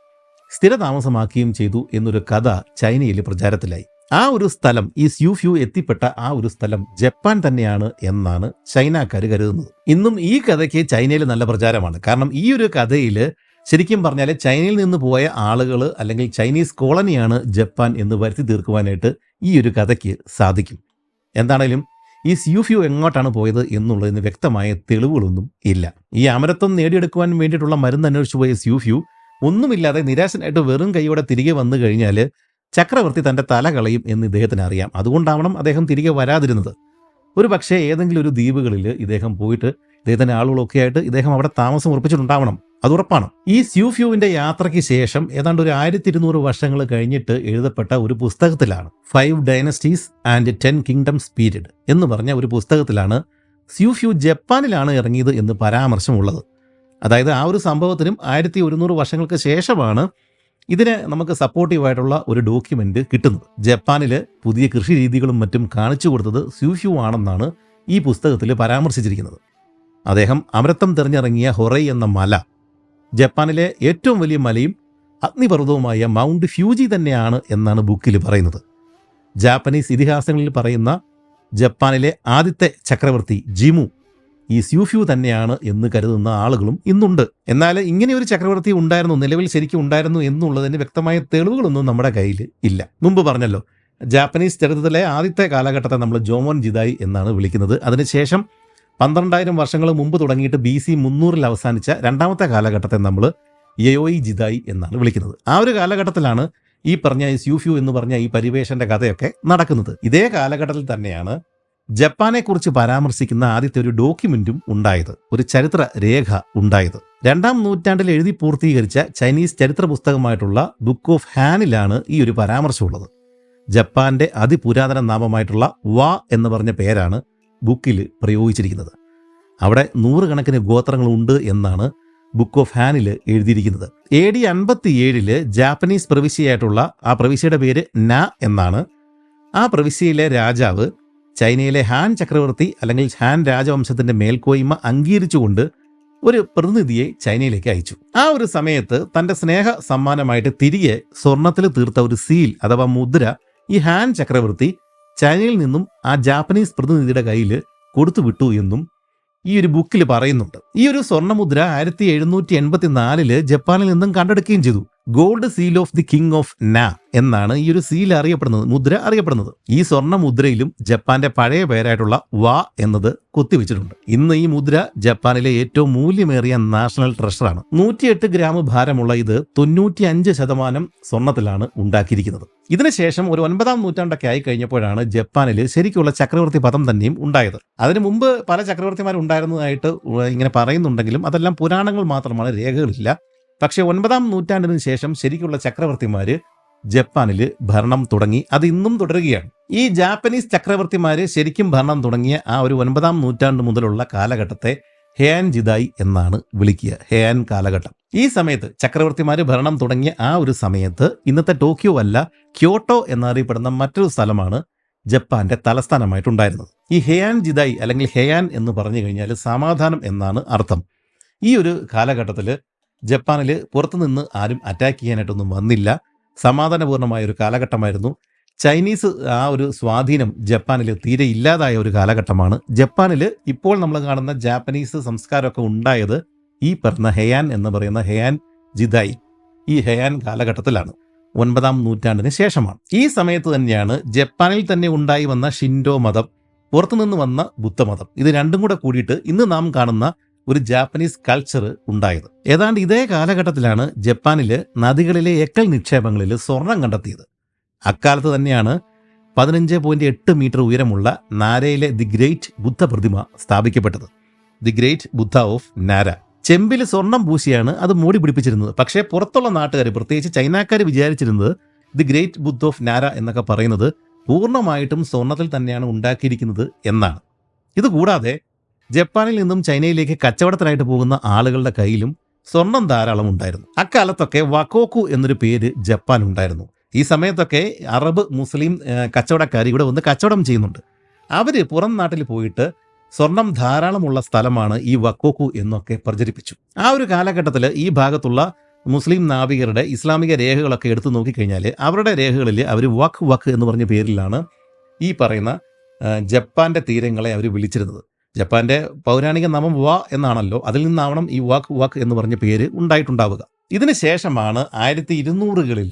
സ്ഥിരതാമസമാക്കുകയും ചെയ്തു എന്നൊരു കഥ ചൈനയിൽ പ്രചാരത്തിലായി. ആ ഒരു സ്ഥലം, ഈ സ്യൂ ഫ്യൂ എത്തിപ്പെട്ട ആ ഒരു സ്ഥലം ജപ്പാൻ തന്നെയാണ് എന്നാണ് ചൈനക്കാർ കരുതുന്നത്. ഇന്നും ഈ കഥയ്ക്ക് ചൈനയിൽ നല്ല പ്രചാരമാണ്. കാരണം ഈ ഒരു കഥയിൽ ശരിക്കും പറഞ്ഞാൽ ചൈനയിൽ നിന്ന് പോയ ആളുകൾ അല്ലെങ്കിൽ ചൈനീസ് കോളനിയാണ് ജപ്പാൻ എന്ന് വരുത്തി തീർക്കുവാനായിട്ട് ഈ ഒരു കഥയ്ക്ക് സാധിക്കും. എന്താണേലും ഈ സ്യൂ ഫ്യൂ എങ്ങോട്ടാണ് പോയത് എന്നുള്ളതിന് വ്യക്തമായ തെളിവുകളൊന്നും ഇല്ല. ഈ അമരത്വം നേടിയെടുക്കുവാൻ വേണ്ടിയിട്ടുള്ള മരുന്ന് അന്വേഷിച്ചു പോയ സ്യൂ ഫ്യൂ ഒന്നുമില്ലാതെ നിരാശനായിട്ട് വെറും കൈയോടെ തിരികെ വന്നു കഴിഞ്ഞാൽ ചക്രവർത്തി തൻ്റെ തല കളയും എന്ന് ഇദ്ദേഹത്തിന് അറിയാം. അതുകൊണ്ടാവണം അദ്ദേഹം തിരികെ വരാതിരുന്നത്. ഒരു പക്ഷേ ഏതെങ്കിലും ഒരു ദ്വീപുകളിൽ ഇദ്ദേഹം പോയിട്ട് ഇദ്ദേഹത്തിൻ്റെ ആളുകളൊക്കെ ആയിട്ട് ഇദ്ദേഹം അവിടെ താമസം ഉറപ്പിച്ചിട്ടുണ്ടാവണം. അത് ഉറപ്പാണ്. ഈ സ്യൂ ഫ്യൂവിൻ്റെ യാത്രയ്ക്ക് ശേഷം ഏതാണ്ട് ഒരു 1200 വർഷങ്ങൾ കഴിഞ്ഞിട്ട് എഴുതപ്പെട്ട ഒരു പുസ്തകത്തിലാണ് 5 Dynasties and 10 Kingdoms Period എന്ന് പറഞ്ഞ ഒരു പുസ്തകത്തിലാണ് സ്യൂ ഫ്യൂ ജപ്പാനിലാണ് ഇറങ്ങിയത് എന്ന് പരാമർശമുള്ളത്. അതായത് ആ ഒരു സംഭവത്തിനും 1100 വർഷങ്ങൾക്ക് ശേഷമാണ് ഇതിന് നമുക്ക് സപ്പോർട്ടീവായിട്ടുള്ള ഒരു ഡോക്യുമെന്റ് കിട്ടുന്നത്. ജപ്പാനിൽ പുതിയ കൃഷി രീതികളും മറ്റും കാണിച്ചു കൊടുത്തത് സ്യൂ ഫ്യൂ ആണെന്നാണ് ഈ പുസ്തകത്തിൽ പരാമർശിച്ചിരിക്കുന്നത്. അദ്ദേഹം അമരത്വം തിരഞ്ഞിറങ്ങിയ ഹൊറൈ എന്ന മല ജപ്പാനിലെ ഏറ്റവും വലിയ മലയും അഗ്നിപർവ്വതവുമായ മൗണ്ട് ഫ്യൂജി തന്നെയാണ് എന്നാണ് ബുക്കിൽ പറയുന്നത്. ജാപ്പനീസ് ഇതിഹാസങ്ങളിൽ പറയുന്ന ജപ്പാനിലെ ആദ്യത്തെ ചക്രവർത്തി ജിമു ഈ സ്യൂ ഫ്യൂ തന്നെയാണ് എന്ന് കരുതുന്ന ആളുകളും ഇന്നുണ്ട്. എന്നാൽ ഇങ്ങനെ ഒരു ചക്രവർത്തി ഉണ്ടായിരുന്നു, നിലവിൽ ശരിക്കും ഉണ്ടായിരുന്നു എന്നുള്ളതിന് വ്യക്തമായ തെളിവുകളൊന്നും നമ്മുടെ കയ്യിൽ ഇല്ല. മുമ്പ് പറഞ്ഞല്ലോ, ജാപ്പനീസ് ചരിത്രത്തിലെ ആദ്യത്തെ കാലഘട്ടത്തെ നമ്മൾ ജോമോൻ ജിദായി എന്നാണ് വിളിക്കുന്നത്. അതിനുശേഷം 12,000 വർഷങ്ങൾ മുമ്പ് തുടങ്ങിയിട്ട് BC 300 അവസാനിച്ച രണ്ടാമത്തെ കാലഘട്ടത്തെ നമ്മൾ യയോയി ജിദായി എന്നാണ് വിളിക്കുന്നത്. ആ ഒരു കാലഘട്ടത്തിലാണ് ഈ പറഞ്ഞ സ്യൂ ഫ്യൂ എന്ന് പറഞ്ഞ ഈ പരിവേഷന്റെ കഥയൊക്കെ നടക്കുന്നത്. ഇതേ കാലഘട്ടത്തിൽ തന്നെയാണ് ജപ്പാനെക്കുറിച്ച് പരാമർശിക്കുന്ന ആദ്യത്തെ ഒരു ഡോക്യുമെന്റും ഉണ്ടായത്, ഒരു ചരിത്ര രേഖ ഉണ്ടായത്. 2-ാം നൂറ്റാണ്ടിൽ എഴുതി പൂർത്തീകരിച്ച ചൈനീസ് ചരിത്ര പുസ്തകമായിട്ടുള്ള ബുക്ക് ഓഫ് ഹാനിലാണ് ഈ ഒരു പരാമർശമുള്ളത്. ജപ്പാന്റെ അതിപുരാതന നാമമായിട്ടുള്ള വാ എന്ന് പറഞ്ഞ പേരാണ് ബുക്കിൽ പ്രയോഗിച്ചിരിക്കുന്നത്. അവിടെ 100 കണക്കിന് ഗോത്രങ്ങളുണ്ട് എന്നാണ് ബുക്ക് ഓഫ് ഹാനിൽ എഴുതിയിരിക്കുന്നത്. AD 57 ജാപ്പനീസ് പ്രവിശ്യയായിട്ടുള്ള ആ പ്രവിശ്യയുടെ പേര് ന എന്നാണ്. ആ പ്രവിശ്യയിലെ രാജാവ് ചൈനയിലെ ഹാൻ ചക്രവർത്തി അല്ലെങ്കിൽ ഹാൻ രാജവംശത്തിന്റെ മേൽക്കോയ്മ അംഗീകരിച്ചുകൊണ്ട് ഒരു പ്രതിനിധിയെ ചൈനയിലേക്ക് അയച്ചു. ആ ഒരു സമയത്ത് തന്റെ സ്നേഹ സമ്മാനമായിട്ട് തിരികെ സ്വർണത്തിൽ തീർത്ത ഒരു സീൽ അഥവാ മുദ്ര ഈ ഹാൻ ചക്രവർത്തി ചൈനയിൽ നിന്നും ആ ജാപ്പനീസ് പ്രതിനിധിയുടെ കയ്യിൽ കൊടുത്തുവിട്ടു എന്നും ഈ ഒരു ബുക്കിൽ പറയുന്നുണ്ട്. ഈ ഒരു സ്വർണ്ണമുദ്ര 1784 ജപ്പാനിൽ നിന്നും കണ്ടെടുക്കുകയും ചെയ്തു. Gold seal of the king of ന എന്നാണ് ഈ ഒരു സീൽ അറിയപ്പെടുന്നത്, മുദ്ര അറിയപ്പെടുന്നത്. ഈ സ്വർണ്ണ മുദ്രയിലും ജപ്പാന്റെ പഴയ പേരായിട്ടുള്ള വാ എന്നത് കൊത്തിവെച്ചിട്ടുണ്ട്. ഇന്ന് ഈ മുദ്ര ജപ്പാനിലെ ഏറ്റവും മൂല്യമേറിയ നാഷണൽ ട്രഷറാണ്. 108 ഗ്രാം ഭാരമുള്ള ഇത് 95% സ്വർണ്ണത്തിലാണ് ഉണ്ടാക്കിയിരിക്കുന്നത്. ഇതിനുശേഷം ഒരു 9-ാം നൂറ്റാണ്ടൊക്കെ ആയി കഴിഞ്ഞപ്പോഴാണ് ജപ്പാനിൽ ശരിക്കുള്ള ചക്രവർത്തി പദം തന്നെയും ഉണ്ടായത്. അതിനു മുമ്പ് പല ചക്രവർത്തിമാരുണ്ടായിരുന്നതായിട്ട് ഇങ്ങനെ പറയുന്നുണ്ടെങ്കിലും അതെല്ലാം പുരാണങ്ങൾ മാത്രമാണ്, രേഖകളില്ല. പക്ഷേ 9-ാം നൂറ്റാണ്ടിന് ശേഷം ശരിക്കുള്ള ചക്രവർത്തിമാര് ജപ്പാനിൽ ഭരണം തുടങ്ങി. അത് ഇന്നും തുടരുകയാണ്. ഈ ജാപ്പനീസ് ചക്രവർത്തിമാര് ശരിക്കും ഭരണം തുടങ്ങിയ ആ ഒരു 9-ാം നൂറ്റാണ്ട് മുതലുള്ള കാലഘട്ടത്തെ ഹെയാൻ ജിദായി എന്നാണ് വിളിക്കുക, ഹെയാൻ കാലഘട്ടം. ഈ സമയത്ത് ചക്രവർത്തിമാര് ഭരണം തുടങ്ങിയ ആ ഒരു സമയത്ത് ഇന്നത്തെ ടോക്കിയോ അല്ല, ക്യോട്ടോ എന്നറിയപ്പെടുന്ന മറ്റൊരു സ്ഥലമാണ് ജപ്പാന്റെ തലസ്ഥാനമായിട്ടുണ്ടായിരുന്നത്. ഈ ഹെയാൻ ജിദായി അല്ലെങ്കിൽ ഹെയാൻ എന്ന് പറഞ്ഞു കഴിഞ്ഞാൽ സമാധാനം എന്നാണ് അർത്ഥം. ഈ ഒരു കാലഘട്ടത്തിൽ ജപ്പാനിൽ പുറത്തുനിന്ന് ആരും അറ്റാക്ക് ചെയ്യാനായിട്ടൊന്നും വന്നില്ല. സമാധാനപൂർണമായ ഒരു കാലഘട്ടമായിരുന്നു. ചൈനീസ് ആ ഒരു സ്വാധീനം ജപ്പാനിൽ തീരെ ഇല്ലാതായ ഒരു കാലഘട്ടമാണ്. ജപ്പാനിൽ ഇപ്പോൾ നമ്മൾ കാണുന്ന ജാപ്പനീസ് സംസ്കാരമൊക്കെ ഉണ്ടായത് ഈ പറഞ്ഞ ഹെയാൻ എന്ന് പറയുന്ന ഹെയാൻ ജിദായി ഈ ഹെയാൻ കാലഘട്ടത്തിലാണ്, 9-ാം നൂറ്റാണ്ടിന് ശേഷമാണ്. ഈ സമയത്ത് തന്നെയാണ് ജപ്പാനിൽ തന്നെ ഉണ്ടായി വന്ന ഷിൻഡോ മതം, പുറത്തുനിന്ന് വന്ന ബുദ്ധമതം, ഇത് രണ്ടും കൂടെ കൂടിയിട്ട് ഇന്ന് നാം കാണുന്ന ഒരു ജാപ്പനീസ് കൾച്ചർ ഉണ്ടായത്. ഏതാണ്ട് ഇതേ കാലഘട്ടത്തിലാണ് ജപ്പാനിലെ നദികളിലെ എക്കൽ നിക്ഷേപങ്ങളിൽ സ്വർണം കണ്ടെത്തിയത്. അക്കാലത്ത് തന്നെയാണ് 15.8 മീറ്റർ ഉയരമുള്ള നാരയിലെ ദി ഗ്രേറ്റ് ബുദ്ധ പ്രതിമ സ്ഥാപിക്കപ്പെട്ടത്. The great Buddha of Nara. ചെമ്പിൽ സ്വർണം പൂശിയാണ് അത് മൂടി പിടിപ്പിച്ചിരുന്നത്. പക്ഷേ പുറത്തുള്ള നാട്ടുകാർ, പ്രത്യേകിച്ച് ചൈനക്കാർ വിചാരിച്ചിരുന്നത് ദി ഗ്രേറ്റ് ബുദ്ധ ഓഫ് നാര എന്നൊക്കെ പറയുന്നത് പൂർണ്ണമായിട്ടും സ്വർണത്തിൽ തന്നെയാണ് ഉണ്ടാക്കിയിരിക്കുന്നത് എന്നാണ്. ഇതുകൂടാതെ ജപ്പാനിൽ നിന്നും ചൈനയിലേക്ക് കച്ചവടത്തിനായിട്ട് പോകുന്ന ആളുകളുടെ കയ്യിലും സ്വർണം ധാരാളം ഉണ്ടായിരുന്നു. അക്കാലത്തൊക്കെ വക്കോക്കു എന്നൊരു പേര് ജപ്പാൻ ഉണ്ടായിരുന്നു. ഈ സമയത്തൊക്കെ അറബ് മുസ്ലിം കച്ചവടക്കാർ ഇവിടെ വന്ന് കച്ചവടം ചെയ്യുന്നുണ്ട്. അവർ പുറം നാട്ടിൽ പോയിട്ട് സ്വർണം ധാരാളമുള്ള സ്ഥലമാണ് ഈ വക്കോക്കു എന്നൊക്കെ പ്രചരിപ്പിച്ചു. ആ ഒരു കാലഘട്ടത്തിൽ ഈ ഭാഗത്തുള്ള മുസ്ലിം നാവികരുടെ ഇസ്ലാമിക രേഖകളൊക്കെ എടുത്തു നോക്കിക്കഴിഞ്ഞാൽ അവരുടെ രേഖകളിൽ അവർ വക്ക് എന്ന് പറഞ്ഞ പേരിലാണ് ഈ പറയുന്ന ജപ്പാന്റെ തീരങ്ങളെ അവർ വിളിച്ചിരുന്നത്. ജപ്പാന്റെ പൗരാണിക നാമം വാ എന്നാണല്ലോ, അതിൽ നിന്നാവണം ഈ വാക്ക് എന്ന് പറഞ്ഞ പേര് ഉണ്ടായിട്ടുണ്ടാവുക. ഇതിന് ശേഷമാണ് 1200കളിൽ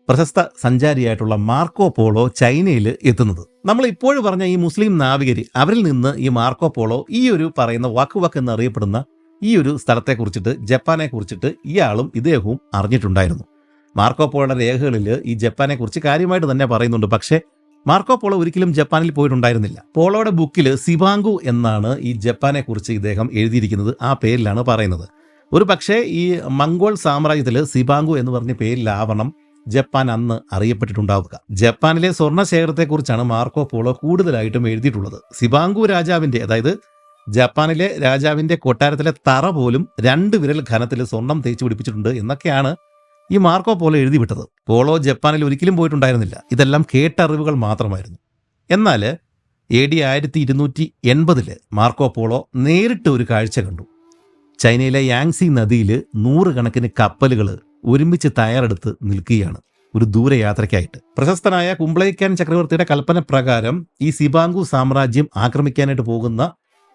പ്രശസ്ത സഞ്ചാരിയായിട്ടുള്ള മാർക്കോ പോളോ ചൈനയിൽ എത്തുന്നത്. നമ്മൾ ഇപ്പോൾ പറഞ്ഞ ഈ മുസ്ലിം നാവികർ, അവരിൽ നിന്ന് ഈ മാർക്കോ പോളോ ഈ ഒരു പറയുന്ന വാക്ക് എന്നറിയപ്പെടുന്ന ഈ ഒരു സ്ഥലത്തെക്കുറിച്ചിട്ട്, ജപ്പാനെ കുറിച്ചിട്ട് ഇദ്ദേഹവും അറിഞ്ഞിട്ടുണ്ടായിരുന്നു. മാർക്കോ പോളോയുടെ രേഖകളിൽ ഈ ജപ്പാനെ കുറിച്ച് കാര്യമായിട്ട് തന്നെ പറയുന്നുണ്ട്. പക്ഷേ മാർക്കോ പോളോ ഒരിക്കലും ജപ്പാനിൽ പോയിട്ടുണ്ടായിരുന്നില്ല. പോളോയുടെ ബുക്കിൽ സിബാങ്കു എന്നാണ് ഈ ജപ്പാനെ കുറിച്ച് ഇദ്ദേഹം എഴുതിയിരിക്കുന്നത്. ആ പേരിലാണ് പറയുന്നത്. ഒരു പക്ഷേ ഈ മംഗോൾ സാമ്രാജ്യത്തിൽ സിബാങ്കു എന്ന് പറഞ്ഞ പേരിലാവണം ജപ്പാൻ അന്ന് അറിയപ്പെട്ടിട്ടുണ്ടാവുക. ജപ്പാനിലെ സ്വർണ്ണ ശേഖരത്തെക്കുറിച്ചാണ് മാർക്കോ പോളോ കൂടുതലായിട്ടും എഴുതിയിട്ടുള്ളത്. സിബാങ്കു രാജാവിന്റെ, അതായത് ജപ്പാനിലെ രാജാവിന്റെ കൊട്ടാരത്തിലെ തറ പോലും 2 വിരൽ ഘനത്തിൽ സ്വർണം തേച്ച് പിടിപ്പിച്ചിട്ടുണ്ട് എന്നൊക്കെയാണ് ഈ മാർക്കോ പോളോ എഴുതി വിട്ടത്. പോളോ ജപ്പാനിൽ ഒരിക്കലും പോയിട്ടുണ്ടായിരുന്നില്ല. ഇതെല്ലാം കേട്ടറിവുകൾ മാത്രമായിരുന്നു. എന്നാൽ AD 1280 മാർക്കോ പോളോ നേരിട്ട് ഒരു കാഴ്ച കണ്ടു. ചൈനയിലെ യാങ്സി നദിയിൽ 100 കണക്കിന് കപ്പലുകൾ ഒരുമിച്ച് തയ്യാറെടുത്ത് നിൽക്കുകയാണ് ഒരു ദൂരയാത്രയ്ക്കായിട്ട്. പ്രശസ്തനായ കുംബ്ലൈ ഖാൻ ചക്രവർത്തിയുടെ കൽപ്പന പ്രകാരം ഈ സിബാങ്കു സാമ്രാജ്യം ആക്രമിക്കാനായിട്ട് പോകുന്ന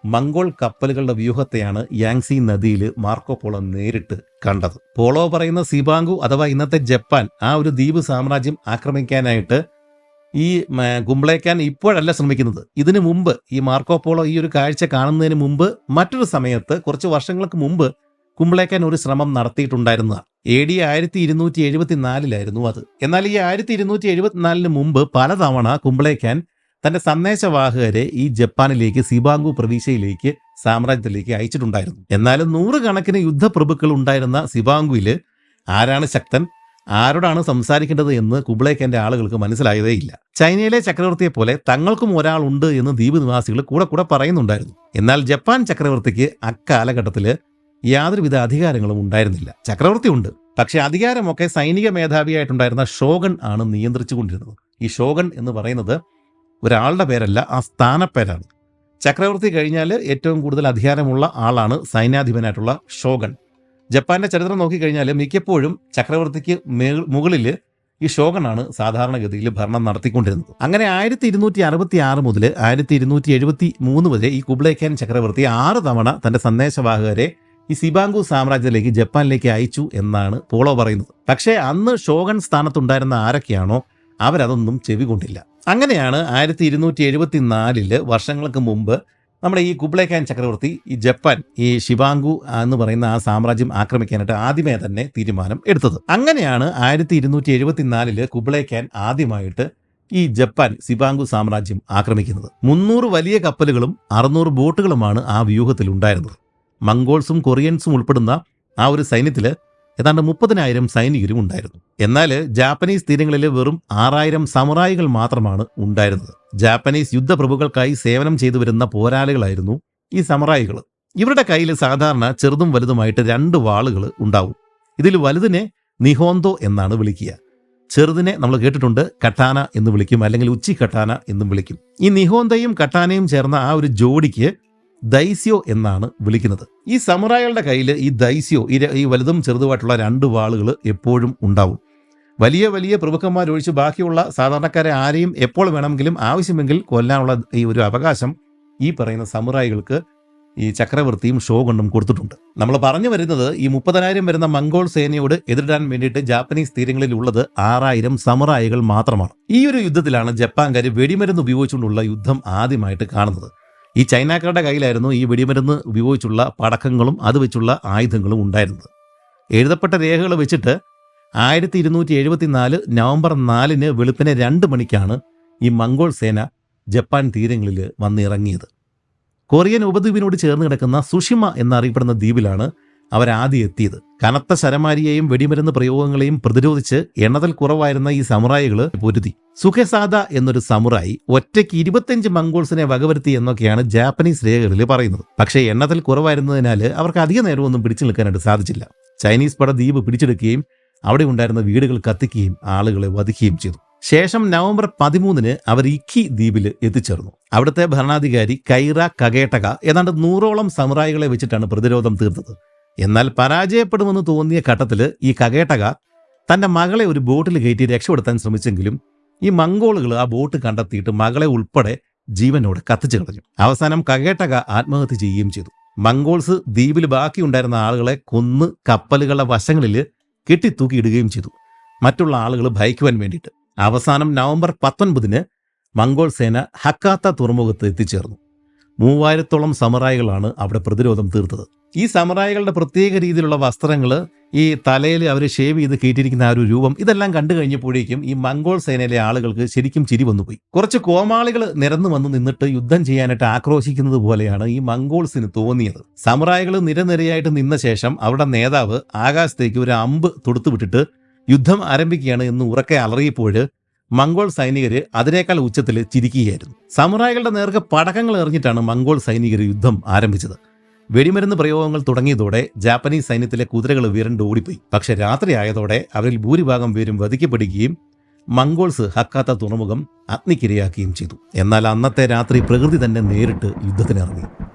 മംഗോൾ കപ്പലുകളുടെ വ്യൂഹത്തെയാണ് യാങ്സി നദിയിൽ മാർക്കോ പോളോ നേരിട്ട് കണ്ടത്. പോളോ പറയുന്ന സിബാങ്കു അഥവാ ഇന്നത്തെ ജപ്പാൻ, ആ ഒരു ദ്വീപ് സാമ്രാജ്യം ആക്രമിക്കാനായിട്ട് ഈ കുംബ്ലൈ ഖാൻ ഇപ്പോഴല്ല ശ്രമിക്കുന്നത്. ഇതിനു മുമ്പ് ഈ മാർക്കോ പോളോ ഈ ഒരു കാഴ്ച കാണുന്നതിന് മുമ്പ് മറ്റൊരു സമയത്ത്, കുറച്ച് വർഷങ്ങൾക്ക് മുമ്പ് കുംബ്ലൈ ഖാൻ ഒരു ശ്രമം നടത്തിയിട്ടുണ്ടായിരുന്നതാണ്. AD 1274 അത്. എന്നാൽ ഈ 1274 മുമ്പ് പലതവണ കുംബ്ലൈ ഖാൻ തന്റെ സന്ദേശവാഹകരെ ഈ ജപ്പാനിലേക്ക് സിബാങ്കു പ്രവിശ്യയിലേക്ക് സാമ്രാജ്യത്തിലേക്ക് അയച്ചിട്ടുണ്ടായിരുന്നു. എന്നാലും 100 കണക്കിന് യുദ്ധപ്രഭുക്കൾ ഉണ്ടായിരുന്ന സിബാങ്കുവിൽ ആരാണ് ശക്തൻ, ആരോടാണ് സംസാരിക്കേണ്ടത് എന്ന് കുബ്ലൈ ഖാന്റെ ആളുകൾക്ക് മനസ്സിലായതേയില്ല. ചൈനയിലെ ചക്രവർത്തിയെ പോലെ തങ്ങൾക്കും ഒരാളുണ്ട് എന്ന് ദ്വീപ് നിവാസികൾ കൂടെ പറയുന്നുണ്ടായിരുന്നു. എന്നാൽ ജപ്പാൻ ചക്രവർത്തിക്ക് അക്കാലഘട്ടത്തിൽ യാതൊരുവിധ അധികാരങ്ങളും ഉണ്ടായിരുന്നില്ല. ചക്രവർത്തി ഉണ്ട്, പക്ഷെ അധികാരമൊക്കെ സൈനിക മേധാവിയായിട്ടുണ്ടായിരുന്ന ഷോഗൺ ആണ് നിയന്ത്രിച്ചു കൊണ്ടിരുന്നത്. ഈ ഷോഗൺ എന്ന് പറയുന്നത് ഒരാളുടെ പേരല്ല, ആ സ്ഥാനപ്പേരാണ്. ചക്രവർത്തി കഴിഞ്ഞാൽ ഏറ്റവും കൂടുതൽ അധികാരമുള്ള ആളാണ് സൈന്യാധിപനായിട്ടുള്ള ഷോഗൺ. ജപ്പാന്റെ ചരിത്രം നോക്കിക്കഴിഞ്ഞാൽ മിക്കപ്പോഴും ചക്രവർത്തിക്ക് മുകളിൽ ഈ ഷോഗണാണ് സാധാരണഗതിയിൽ ഭരണം നടത്തിക്കൊണ്ടിരുന്നത്. അങ്ങനെ 1266 മുതൽ 1273 വരെ ഈ കുബ്ലൈ ഖാൻ ചക്രവർത്തി 6 തവണ തന്റെ സന്ദേശവാഹകരെ ഈ സിബാങ്കു സാമ്രാജ്യത്തിലേക്ക് ജപ്പാനിലേക്ക് അയച്ചു എന്നാണ് പോളോ പറയുന്നത്. പക്ഷേ അന്ന് ഷോഗൺ സ്ഥാനത്തുണ്ടായിരുന്ന ആരൊക്കെയാണോ അവരതൊന്നും ചെവികൊണ്ടില്ല. അങ്ങനെയാണ് 1274 വർഷങ്ങൾക്ക് മുമ്പ് നമ്മുടെ ഈ കുബ്ലൈ ഖാൻ ചക്രവർത്തി ഈ ജപ്പാൻ ഈ ഷിബാങ്കു എന്ന് പറയുന്ന ആ സാമ്രാജ്യം ആക്രമിക്കാനായിട്ട് ആദ്യമേ തന്നെ തീരുമാനം എടുത്തത്. അങ്ങനെയാണ് 1274 കുബ്ലൈ ഖാൻ ആദ്യമായിട്ട് ഈ ജപ്പാൻ സിബാങ്കു സാമ്രാജ്യം ആക്രമിക്കുന്നത്. 300 വലിയ കപ്പലുകളും 600 ബോട്ടുകളുമാണ് ആ വ്യൂഹത്തിൽ ഉണ്ടായിരുന്നത്. മംഗോൾസും കൊറിയൻസും ഉൾപ്പെടുന്ന ആ ഒരു സൈന്യത്തിൽ ഏതാണ്ട് 30,000 സൈനികരും ഉണ്ടായിരുന്നു. എന്നാൽ ജാപ്പനീസ് തീരങ്ങളിൽ വെറും 6,000 സമുറായികൾ മാത്രമാണ് ഉണ്ടായിരുന്നത്. ജാപ്പനീസ് യുദ്ധപ്രഭുക്കൾക്കായി സേവനം ചെയ്തു വരുന്ന പോരാളികളായിരുന്നു ഈ സമുറായികൾ. ഇവരുടെ കയ്യിൽ സാധാരണ ചെറുതും വലുതുമായിട്ട് 2 വാളുകൾ ഉണ്ടാവും. ഇതിൽ വലുതിനെ നിഹോന്തോ എന്നാണ് വിളിക്കുക. ചെറുതിനെ നമ്മൾ കേട്ടിട്ടുണ്ട് കട്ടാന എന്ന് വിളിക്കും, അല്ലെങ്കിൽ ഉച്ചി കട്ടാന എന്നും വിളിക്കും. ഈ നിഹോന്തയും കട്ടാനയും ചേർന്ന ആ ഒരു ജോഡിക്ക് ദൈസ്യോ എന്നാണ് വിളിക്കുന്നത്. ഈ സമുറായികളുടെ കയ്യിൽ ഈ ദൈസ്യോ, ഈ വലുതും ചെറുതുമായിട്ടുള്ള 2 വാളുകൾ എപ്പോഴും ഉണ്ടാവും. വലിയ വലിയ പ്രഭുക്കന്മാരൊഴിച്ച് ബാക്കിയുള്ള സാധാരണക്കാരെ ആരെയും എപ്പോൾ വേണമെങ്കിലും ആവശ്യമെങ്കിൽ കൊല്ലാനുള്ള ഈ ഒരു അവകാശം ഈ പറയുന്ന സമുറായികൾക്ക് ഈ ചക്രവർത്തിയും ഷോഗണും കൊടുത്തിട്ടുണ്ട്. നമ്മൾ പറഞ്ഞു വരുന്നത് ഈ 30,000 വരുന്ന മംഗോൾ സേനയോട് എതിരിടാൻ വേണ്ടിയിട്ട് ജാപ്പനീസ് തീരങ്ങളിലുള്ളത് 6,000 സമുറായികൾ മാത്രമാണ്. ഈ ഒരു യുദ്ധത്തിലാണ് ജപ്പാൻകാർ വെടിമരുന്ന് ഉപയോഗിച്ചുകൊണ്ടുള്ള യുദ്ധം ആദ്യമായിട്ട് കാണുന്നത്. ഈ ചൈനക്കാരുടെ കയ്യിലായിരുന്നു ഈ വെടിമരുന്ന് ഉപയോഗിച്ചുള്ള പടക്കങ്ങളും അത് വെച്ചുള്ള ആയുധങ്ങളും ഉണ്ടായിരുന്നത്. എഴുതപ്പെട്ട രേഖകൾ വെച്ചിട്ട് 1274 നവംബർ 4 വെളുപ്പിനെ 2 മണിക്കാണ് ഈ മംഗോൾ സേന ജപ്പാൻ തീരങ്ങളിൽ വന്നിറങ്ങിയത്. കൊറിയൻ ഉപദ്വീപിനോട് ചേർന്ന് കിടക്കുന്ന സുഷിമ എന്നറിയപ്പെടുന്ന ദ്വീപിലാണ് അവരാദ്യം എത്തിയത്. കനത്ത ശരമാരിയെയും വെടിമരുന്ന് പ്രയോഗങ്ങളെയും പ്രതിരോധിച്ച് എണ്ണത്തിൽ കുറവായിരുന്ന ഈ സമുറായികൾ പൊരുതി. സുഖസാദ എന്നൊരു സമുറായി ഒറ്റയ്ക്ക് 25 മംഗോൾസിനെ വകവരുത്തി എന്നൊക്കെയാണ് ജാപ്പനീസ് രേഖകളിൽ പറയുന്നത്. പക്ഷേ എണ്ണത്തിൽ കുറവായിരുന്നതിനാൽ അവർക്ക് അധിക നേരമൊന്നും പിടിച്ചു നിൽക്കാനായിട്ട് സാധിച്ചില്ല. ചൈനീസ് പട ദ്വീപ് പിടിച്ചെടുക്കുകയും അവിടെ ഉണ്ടായിരുന്ന വീടുകൾ കത്തിക്കുകയും ആളുകളെ വധിക്കുകയും ചെയ്തു. ശേഷം നവംബർ 13 അവർ ഇക്കി ദ്വീപിൽ എത്തിച്ചേർന്നു. അവിടുത്തെ ഭരണാധികാരി കൈറ കഗേട്ടക ഏതാണ്ട് 100ഓളം സമുറായികളെ വെച്ചിട്ടാണ് പ്രതിരോധം തീർത്തത്. എന്നാൽ പരാജയപ്പെടുമെന്ന് തോന്നിയ ഘട്ടത്തിൽ ഈ കഗേട്ടക തന്റെ മകളെ ഒരു ബോട്ടിൽ കയറ്റി രക്ഷപ്പെടുത്താൻ ശ്രമിച്ചെങ്കിലും ഈ മംഗോളുകൾ ആ ബോട്ട് കണ്ടെത്തിയിട്ട് മകളെ ഉൾപ്പെടെ ജീവനോടെ കത്തിച്ചു കളഞ്ഞു. അവസാനം കഗേട്ടക ആത്മഹത്യ ചെയ്യുകയും ചെയ്തു. മംഗോൾസ് ദ്വീപിൽ ബാക്കിയുണ്ടായിരുന്ന ആളുകളെ കൊന്ന് കപ്പലുകളുടെ വശങ്ങളിൽ കെട്ടിത്തൂക്കിയിടുകയും ചെയ്തു, മറ്റുള്ള ആളുകൾ ഭയക്കുവാൻ വേണ്ടിയിട്ട്. അവസാനം നവംബർ 19 മംഗോൾ സേന ഹക്കാത്ത തുറമുഖത്ത് എത്തിച്ചേർന്നു. 3000ഓളം സമുറായികളാണ് അവിടെ പ്രതിരോധം തീർത്തത്. ഈ സമുറായികളുടെ പ്രത്യേക രീതിയിലുള്ള വസ്ത്രങ്ങൾ, ഈ തലയിൽ അവർ ഷേവ് ചെയ്ത് കയറ്റിയിരിക്കുന്ന ആ ഒരു രൂപം, ഇതെല്ലാം കണ്ടു കഴിഞ്ഞപ്പോഴേക്കും ഈ മംഗോൾ സേനയിലെ ആളുകൾക്ക് ശരിക്കും ചിരി വന്നുപോയി. കുറച്ച് കോമാളികൾ നിരന്നു വന്ന് നിന്നിട്ട് യുദ്ധം ചെയ്യാനായിട്ട് ആക്രോശിക്കുന്നത് പോലെയാണ് ഈ മംഗോൾസിന് തോന്നിയത്. സമുറായികൾ നിരനിരയായിട്ട് നിന്ന ശേഷം അവരുടെ നേതാവ് ആകാശത്തേക്ക് ഒരു അമ്പ് തൊടുത്തുവിട്ടിട്ട് യുദ്ധം ആരംഭിക്കുകയാണ് എന്ന് ഉറക്കെ അലറിയപ്പോൾ മംഗോൾ സൈനികർ അതിനേക്കാൾ ഉച്ചത്തിൽ ചിരിക്കുകയായിരുന്നു. സമുറായികളുടെ നേർക്ക് പടക്കങ്ങൾ എറിഞ്ഞിട്ടാണ് മംഗോൾ സൈനികർ യുദ്ധം ആരംഭിച്ചത്. വെടിമരുന്ന് പ്രയോഗങ്ങൾ തുടങ്ങിയതോടെ ജാപ്പനീസ് സൈന്യത്തിലെ കുതിരകൾ വിരണ്ട് ഓടിപ്പോയി. പക്ഷെ രാത്രിയായതോടെ അവരിൽ ഭൂരിഭാഗം പേരും വധിക്കപ്പെടുകയും മംഗോൾസ് ഹക്കാത്ത തുറമുഖം അഗ്നിക്കിരയാക്കുകയും ചെയ്തു. എന്നാൽ അന്നത്തെ രാത്രി പ്രകൃതി തന്നെ നേരിട്ട് യുദ്ധത്തിനിറങ്ങി.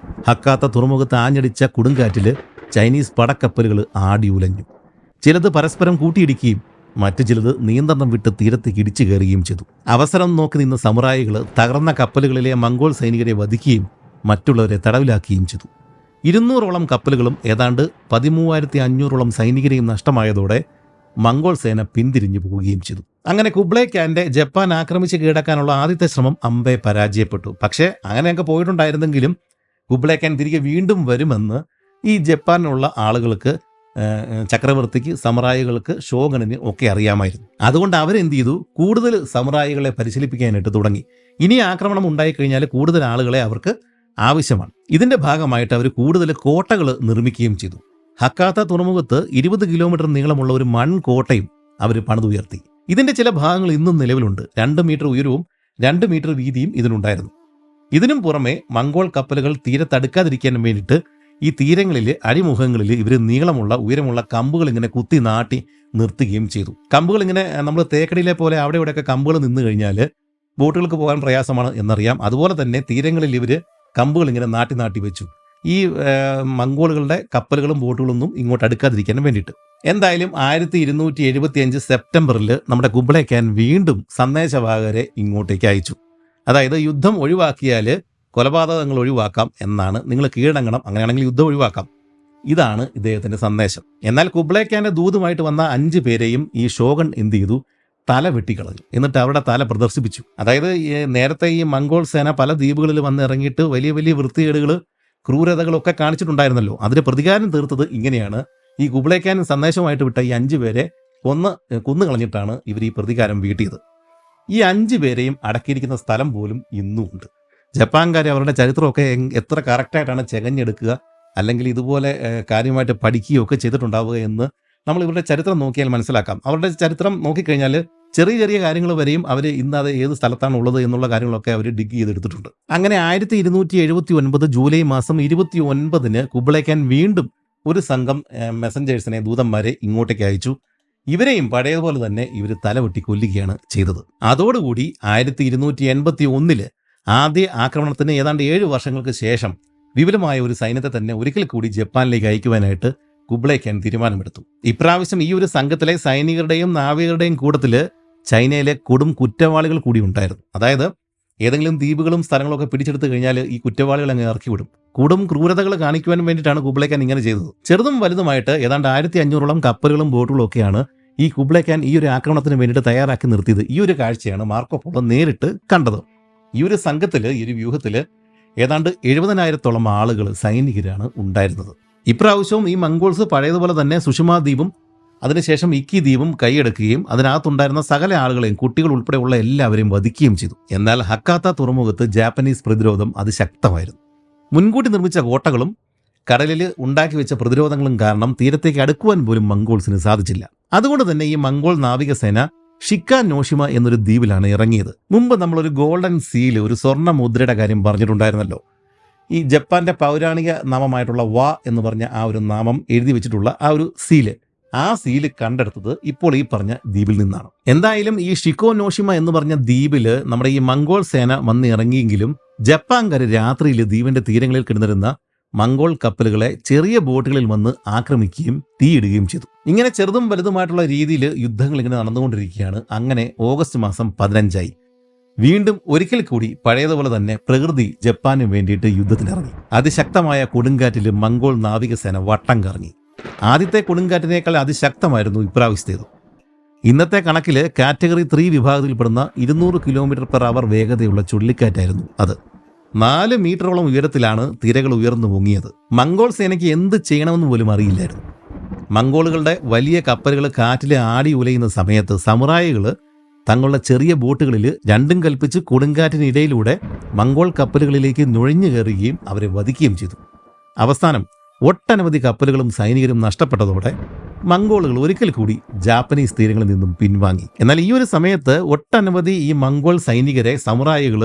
ഹക്കാത്ത തുറമുഖത്ത് ആഞ്ഞടിച്ച കൊടുങ്കാറ്റിൽ ചൈനീസ് പടക്കപ്പലുകൾ ആടി ഉലഞ്ഞു. ചിലത് പരസ്പരം കൂട്ടിയിടിക്കുകയും മറ്റു ചിലത് നിയന്ത്രണം വിട്ട് തീരത്തേക്ക് ഇടിച്ചു കയറുകയും ചെയ്തു. അവസരം നോക്കി നിന്ന സമുറായികൾ തകർന്ന കപ്പലുകളിലെ മംഗോൾ സൈനികരെ വധിക്കുകയും മറ്റുള്ളവരെ തടവിലാക്കുകയും ചെയ്തു. 200ഓളം കപ്പലുകളും ഏതാണ്ട് 13,500ഓളം സൈനികരെയും നഷ്ടമായതോടെ മംഗോൾ സേന പിന്തിരിഞ്ഞു പോവുകയും ചെയ്തു. അങ്ങനെ കുബ്ലൈ ഖാന്റെ ജപ്പാൻ ആക്രമിച്ച് കീഴടക്കാനുള്ള ആദ്യത്തെ ശ്രമം അമ്പെ പരാജയപ്പെട്ടു. പക്ഷേ അങ്ങനെയൊക്കെ പോയിട്ടുണ്ടായിരുന്നെങ്കിലും കുബ്ലൈ ഖാൻ തിരികെ വീണ്ടും വരുമെന്ന് ഈ ജപ്പാനിലുള്ള ആളുകൾക്ക് ചക്രവർത്തിക്ക്, സമുറായികൾക്ക്, ഷോഗണിന് ഒക്കെ അറിയാമായിരുന്നു. അതുകൊണ്ട് അവരെന്ത് ചെയ്തു, കൂടുതൽ സമുറായികളെ പരിശീലിപ്പിക്കാനായിട്ട് തുടങ്ങി. ഇനി ആക്രമണം ഉണ്ടായിക്കഴിഞ്ഞാൽ കൂടുതൽ ആളുകളെ അവർക്ക് ആവശ്യമാണ്. ഇതിന്റെ ഭാഗമായിട്ട് അവർ കൂടുതൽ കോട്ടകൾ നിർമ്മിക്കുകയും ചെയ്തു. ഹക്കാത്ത തുറമുഖത്ത് 20 കിലോമീറ്റർ നീളമുള്ള ഒരു മൺകോട്ടയും അവർ പണിതുയർത്തി. ഇതിന്റെ ചില ഭാഗങ്ങൾ ഇന്നും നിലവിലുണ്ട്. 2 മീറ്റർ ഉയരവും 2 മീറ്റർ വീതിയും ഇതിനുണ്ടായിരുന്നു. ഇതിനും പുറമെ മംഗോൾ കപ്പലുകൾ തീരത്തടുക്കാതിരിക്കാൻ വേണ്ടിയിട്ട് ഈ തീരങ്ങളിൽ, അഴിമുഖങ്ങളിൽ ഇവർ നീളമുള്ള ഉയരമുള്ള കമ്പുകൾ ഇങ്ങനെ കുത്തി നാട്ടി നിർത്തുകയും ചെയ്തു. കമ്പുകൾ ഇങ്ങനെ നമ്മൾ തേക്കടിയിലെ പോലെ അവിടെ ഇവിടെയൊക്കെ കമ്പുകൾ നിന്ന് കഴിഞ്ഞാൽ ബോട്ടുകൾക്ക് പോകാൻ പ്രയാസമാണ് എന്നറിയാം. അതുപോലെ തന്നെ തീരങ്ങളിൽ ഇവർ കമ്പുകൾ ഇങ്ങനെ നാട്ടി വെച്ചു, ഈ മംഗോളുകളുടെ കപ്പലുകളും ബോട്ടുകളൊന്നും ഇങ്ങോട്ട് അടുക്കാതിരിക്കാൻ വേണ്ടിയിട്ട്. എന്തായാലും 1275 സെപ്റ്റംബറിൽ നമ്മുടെ കുബ്ലൈ ഖാൻ വീണ്ടും സന്ദേശവാഹകരെ ഇങ്ങോട്ടേക്ക് അയച്ചു. അതായത് യുദ്ധം ഒഴിവാക്കിയാൽ കൊലപാതകങ്ങൾ ഒഴിവാക്കാം എന്നാണ്, നിങ്ങൾ കീഴടങ്ങണം, അങ്ങനെയാണെങ്കിൽ യുദ്ധം ഒഴിവാക്കാം. ഇതാണ് ഇദ്ദേഹത്തിന്റെ സന്ദേശം. എന്നാൽ കുബ്ലൈ ഖാന്റെ ദൂതുമായിട്ട് വന്ന 5 പേരെയും ഈ ഷോഗൺ എന്ത് ചെയ്തു, തല വെട്ടിക്കളഞ്ഞു. എന്നിട്ട് അവരുടെ തല പ്രദർശിപ്പിച്ചു. അതായത് നേരത്തെ ഈ മംഗോൾ സേന പല ദ്വീപുകളിൽ വന്ന് ഇറങ്ങിയിട്ട് വലിയ വലിയ വൃത്തികേടുകൾ, ക്രൂരതകളൊക്കെ കാണിച്ചിട്ടുണ്ടായിരുന്നല്ലോ. അതിന് പ്രതികാരം തീർത്തത് ഇങ്ങനെയാണ്. ഈ കുബ്ലൈ ഖാൻ സന്ദേശമായിട്ട് വിട്ട ഈ 5 പേരെ കൊന്നു കളഞ്ഞിട്ടാണ് ഇവർ ഈ പ്രതികാരം വീട്ടിയത്. ഈ 5 പേരെയും അടക്കിയിരിക്കുന്ന സ്ഥലം പോലും ഇന്നും ഉണ്ട്. ജപ്പാൻകാർ അവരുടെ ചരിത്രമൊക്കെ എത്ര കറക്റ്റായിട്ടാണ് ചെകഞ്ഞെടുക്കുക, അല്ലെങ്കിൽ ഇതുപോലെ കാര്യമായിട്ട് പഠിക്കുകയൊക്കെ ചെയ്തിട്ടുണ്ടാവുക എന്ന് നമ്മൾ ഇവരുടെ ചരിത്രം നോക്കിയാൽ മനസ്സിലാക്കാം. അവരുടെ ചരിത്രം നോക്കിക്കഴിഞ്ഞാൽ ചെറിയ ചെറിയ കാര്യങ്ങൾ വരെയും അവർ ഇന്ന് അത് ഏത് സ്ഥലത്താണ് ഉള്ളത് എന്നുള്ള കാര്യങ്ങളൊക്കെ അവർ ഡിഗ് ചെയ്തെടുത്തിട്ടുണ്ട്. അങ്ങനെ 1279 ജൂലൈ മാസം 29 കുബ്ലൈ ഖാൻ വീണ്ടും ഒരു സംഘം മെസഞ്ചേഴ്സിനെ, ദൂതന്മാരെ ഇങ്ങോട്ടേക്ക് അയച്ചു. ഇവരെയും പഴയതുപോലെ തന്നെ ഇവർ തലവെട്ടി കൊല്ലുകയാണ് ചെയ്തത്. അതോടുകൂടി 1281 ആദ്യ ആക്രമണത്തിന് ഏതാണ്ട് 7 വർഷങ്ങൾക്ക് ശേഷം വിപുലമായ ഒരു സൈന്യത്തെ തന്നെ ഒരിക്കൽ കൂടി ജപ്പാനിലേക്ക് അയക്കുവാനായിട്ട് കുബ്ലൈ ഖാൻ തീരുമാനമെടുത്തു. ഇപ്രാവശ്യം ഈ ഒരു സംഘത്തിലെ സൈനികരുടെയും നാവികരുടെയും കൂട്ടത്തിൽ ചൈനയിലെ കൊടും കുറ്റവാളികൾ കൂടി ഉണ്ടായിരുന്നു. അതായത് ഏതെങ്കിലും ദ്വീപുകളും സ്ഥലങ്ങളൊക്കെ പിടിച്ചെടുത്തു കഴിഞ്ഞാൽ ഈ കുറ്റവാളികൾ അങ്ങ് ഇറക്കി വിടും. കൂടും ക്രൂരതകൾ കാണിക്കുവാൻ വേണ്ടിയിട്ടാണ് കുബ്ലൈ ഖാൻ ഇങ്ങനെ ചെയ്തത്. ചെറുതും വലുതുമായിട്ട് ഏതാണ്ട് 1500ഓളം കപ്പലുകളും ബോട്ടുകളും ഒക്കെയാണ് ഈ കുബ്ലൈ ഖാൻ ഈ ഒരു ആക്രമണത്തിന് വേണ്ടിയിട്ട് തയ്യാറാക്കി നിർത്തിയത്. ഈ ഒരു കാഴ്ചയാണ് മാർക്കോ പോളോ നേരിട്ട് കണ്ടത്. ഈ ഒരു സംഘത്തിൽ, ഈ ഒരു വ്യൂഹത്തിൽ ഏതാണ്ട് 70,000-ഓളം ആളുകൾ, സൈനികരാണ് ഉണ്ടായിരുന്നത്. ഇപ്രാവശ്യവും ഈ മംഗോൾസ് പഴയതുപോലെ തന്നെ സുഷിമ ദ്വീപും അതിനുശേഷം ഇക്കി ദ്വീപും കൈയടക്കുകയും അതിനകത്തുണ്ടായിരുന്ന സകല ആളുകളെയും, കുട്ടികൾ ഉൾപ്പെടെയുള്ള എല്ലാവരെയും വധിക്കുകയും ചെയ്തു. എന്നാൽ ഹക്കാത്ത തുറമുഖത്ത് ജാപ്പനീസ് പ്രതിരോധം അതിശക്തമായിരുന്നു. മുൻകൂട്ടി നിർമ്മിച്ച കോട്ടകളും കടലിൽ ഉണ്ടാക്കി വെച്ച പ്രതിരോധങ്ങളും കാരണം തീരത്തേക്ക് അടുക്കുവാൻ പോലും മംഗോൾസിന് സാധിച്ചില്ല. അതുകൊണ്ട് തന്നെ ഈ മംഗോൾ നാവികസേന ഷിക്ക നോഷിമ എന്നൊരു ദ്വീപിലാണ് ഇറങ്ങിയത്. മുമ്പ് നമ്മളൊരു ഗോൾഡൻ സീല്, ഒരു സ്വർണ്ണ മുദ്രയുടെ കാര്യം പറഞ്ഞിട്ടുണ്ടായിരുന്നല്ലോ. ഈ ജപ്പാന്റെ പൗരാണിക നാമമായിട്ടുള്ള വാ എന്ന് പറഞ്ഞ ആ ഒരു നാമം എഴുതി വെച്ചിട്ടുള്ള ആ ഒരു സീല്, ആ സീല് കണ്ടെടുത്തത് ഇപ്പോൾ ഈ പറഞ്ഞ ദ്വീപിൽ നിന്നാണ്. എന്തായാലും ഈ ഷിക്കോ നോഷിമ എന്ന് പറഞ്ഞ ദ്വീപിൽ നമ്മുടെ ഈ മംഗോൾ സേന വന്ന് ഇറങ്ങിയെങ്കിലും ജപ്പാൻകാർ രാത്രിയിൽ ദ്വീപിന്റെ തീരങ്ങളിൽ കിടന്നിരുന്ന മംഗോൾ കപ്പലുകളെ ചെറിയ ബോട്ടുകളിൽ വന്ന് ആക്രമിക്കുകയും തീയിടുകയും ചെയ്തു. ഇങ്ങനെ ചെറുതും വലുതുമായിട്ടുള്ള രീതിയിൽ യുദ്ധങ്ങൾ ഇങ്ങനെ നടന്നുകൊണ്ടിരിക്കുകയാണ്. അങ്ങനെ ഓഗസ്റ്റ് മാസം 15 വീണ്ടും ഒരിക്കൽ കൂടി പഴയതുപോലെ തന്നെ പ്രകൃതി ജപ്പാന് വേണ്ടിയിട്ട് യുദ്ധത്തിനിറങ്ങി. അതിശക്തമായ കൊടുങ്കാറ്റിൽ മംഗോൾ നാവികസേന വട്ടം കറങ്ങി. ആദ്യത്തെ കൊടുങ്കാറ്റിനേക്കാൾ അതിശക്തമായിരുന്നു ഇപ്രാവശ്യത്തേത്. ഇന്നത്തെ കണക്കിൽ കാറ്റഗറി 3 വിഭാഗത്തിൽപ്പെടുന്ന 200 km/h വേഗതയുള്ള ചുഴലിക്കാറ്റായിരുന്നു അത്. 4 മീറ്ററോളം ഉയരത്തിലാണ് തിരകൾ ഉയർന്നു പൊങ്ങിയത്. മംഗോൾ സേനയ്ക്ക് എന്ത് ചെയ്യണമെന്ന് പോലും അറിയില്ലായിരുന്നു. മംഗോളുകളുടെ വലിയ കപ്പലുകൾ കാറ്റിൽ ആടി ഉലയുന്ന സമയത്ത് സമുറായികൾ തങ്ങളുടെ ചെറിയ ബോട്ടുകളിൽ രണ്ടും കൽപ്പിച്ച് കൊടുങ്കാറ്റിനിടയിലൂടെ മംഗോൾ കപ്പലുകളിലേക്ക് നുഴഞ്ഞു കയറുകയും അവരെ വധിക്കുകയും ചെയ്തു. അവസാനം ഒട്ടനവധി കപ്പലുകളും സൈനികരും നഷ്ടപ്പെട്ടതോടെ മംഗോളുകൾ ഒരിക്കൽ കൂടി ജാപ്പനീസ് തീരങ്ങളിൽ നിന്നും പിൻവാങ്ങി. എന്നാൽ ഈ ഒരു സമയത്ത് ഒട്ടനവധി ഈ മംഗോൾ സൈനികരെ സമുറായികൾ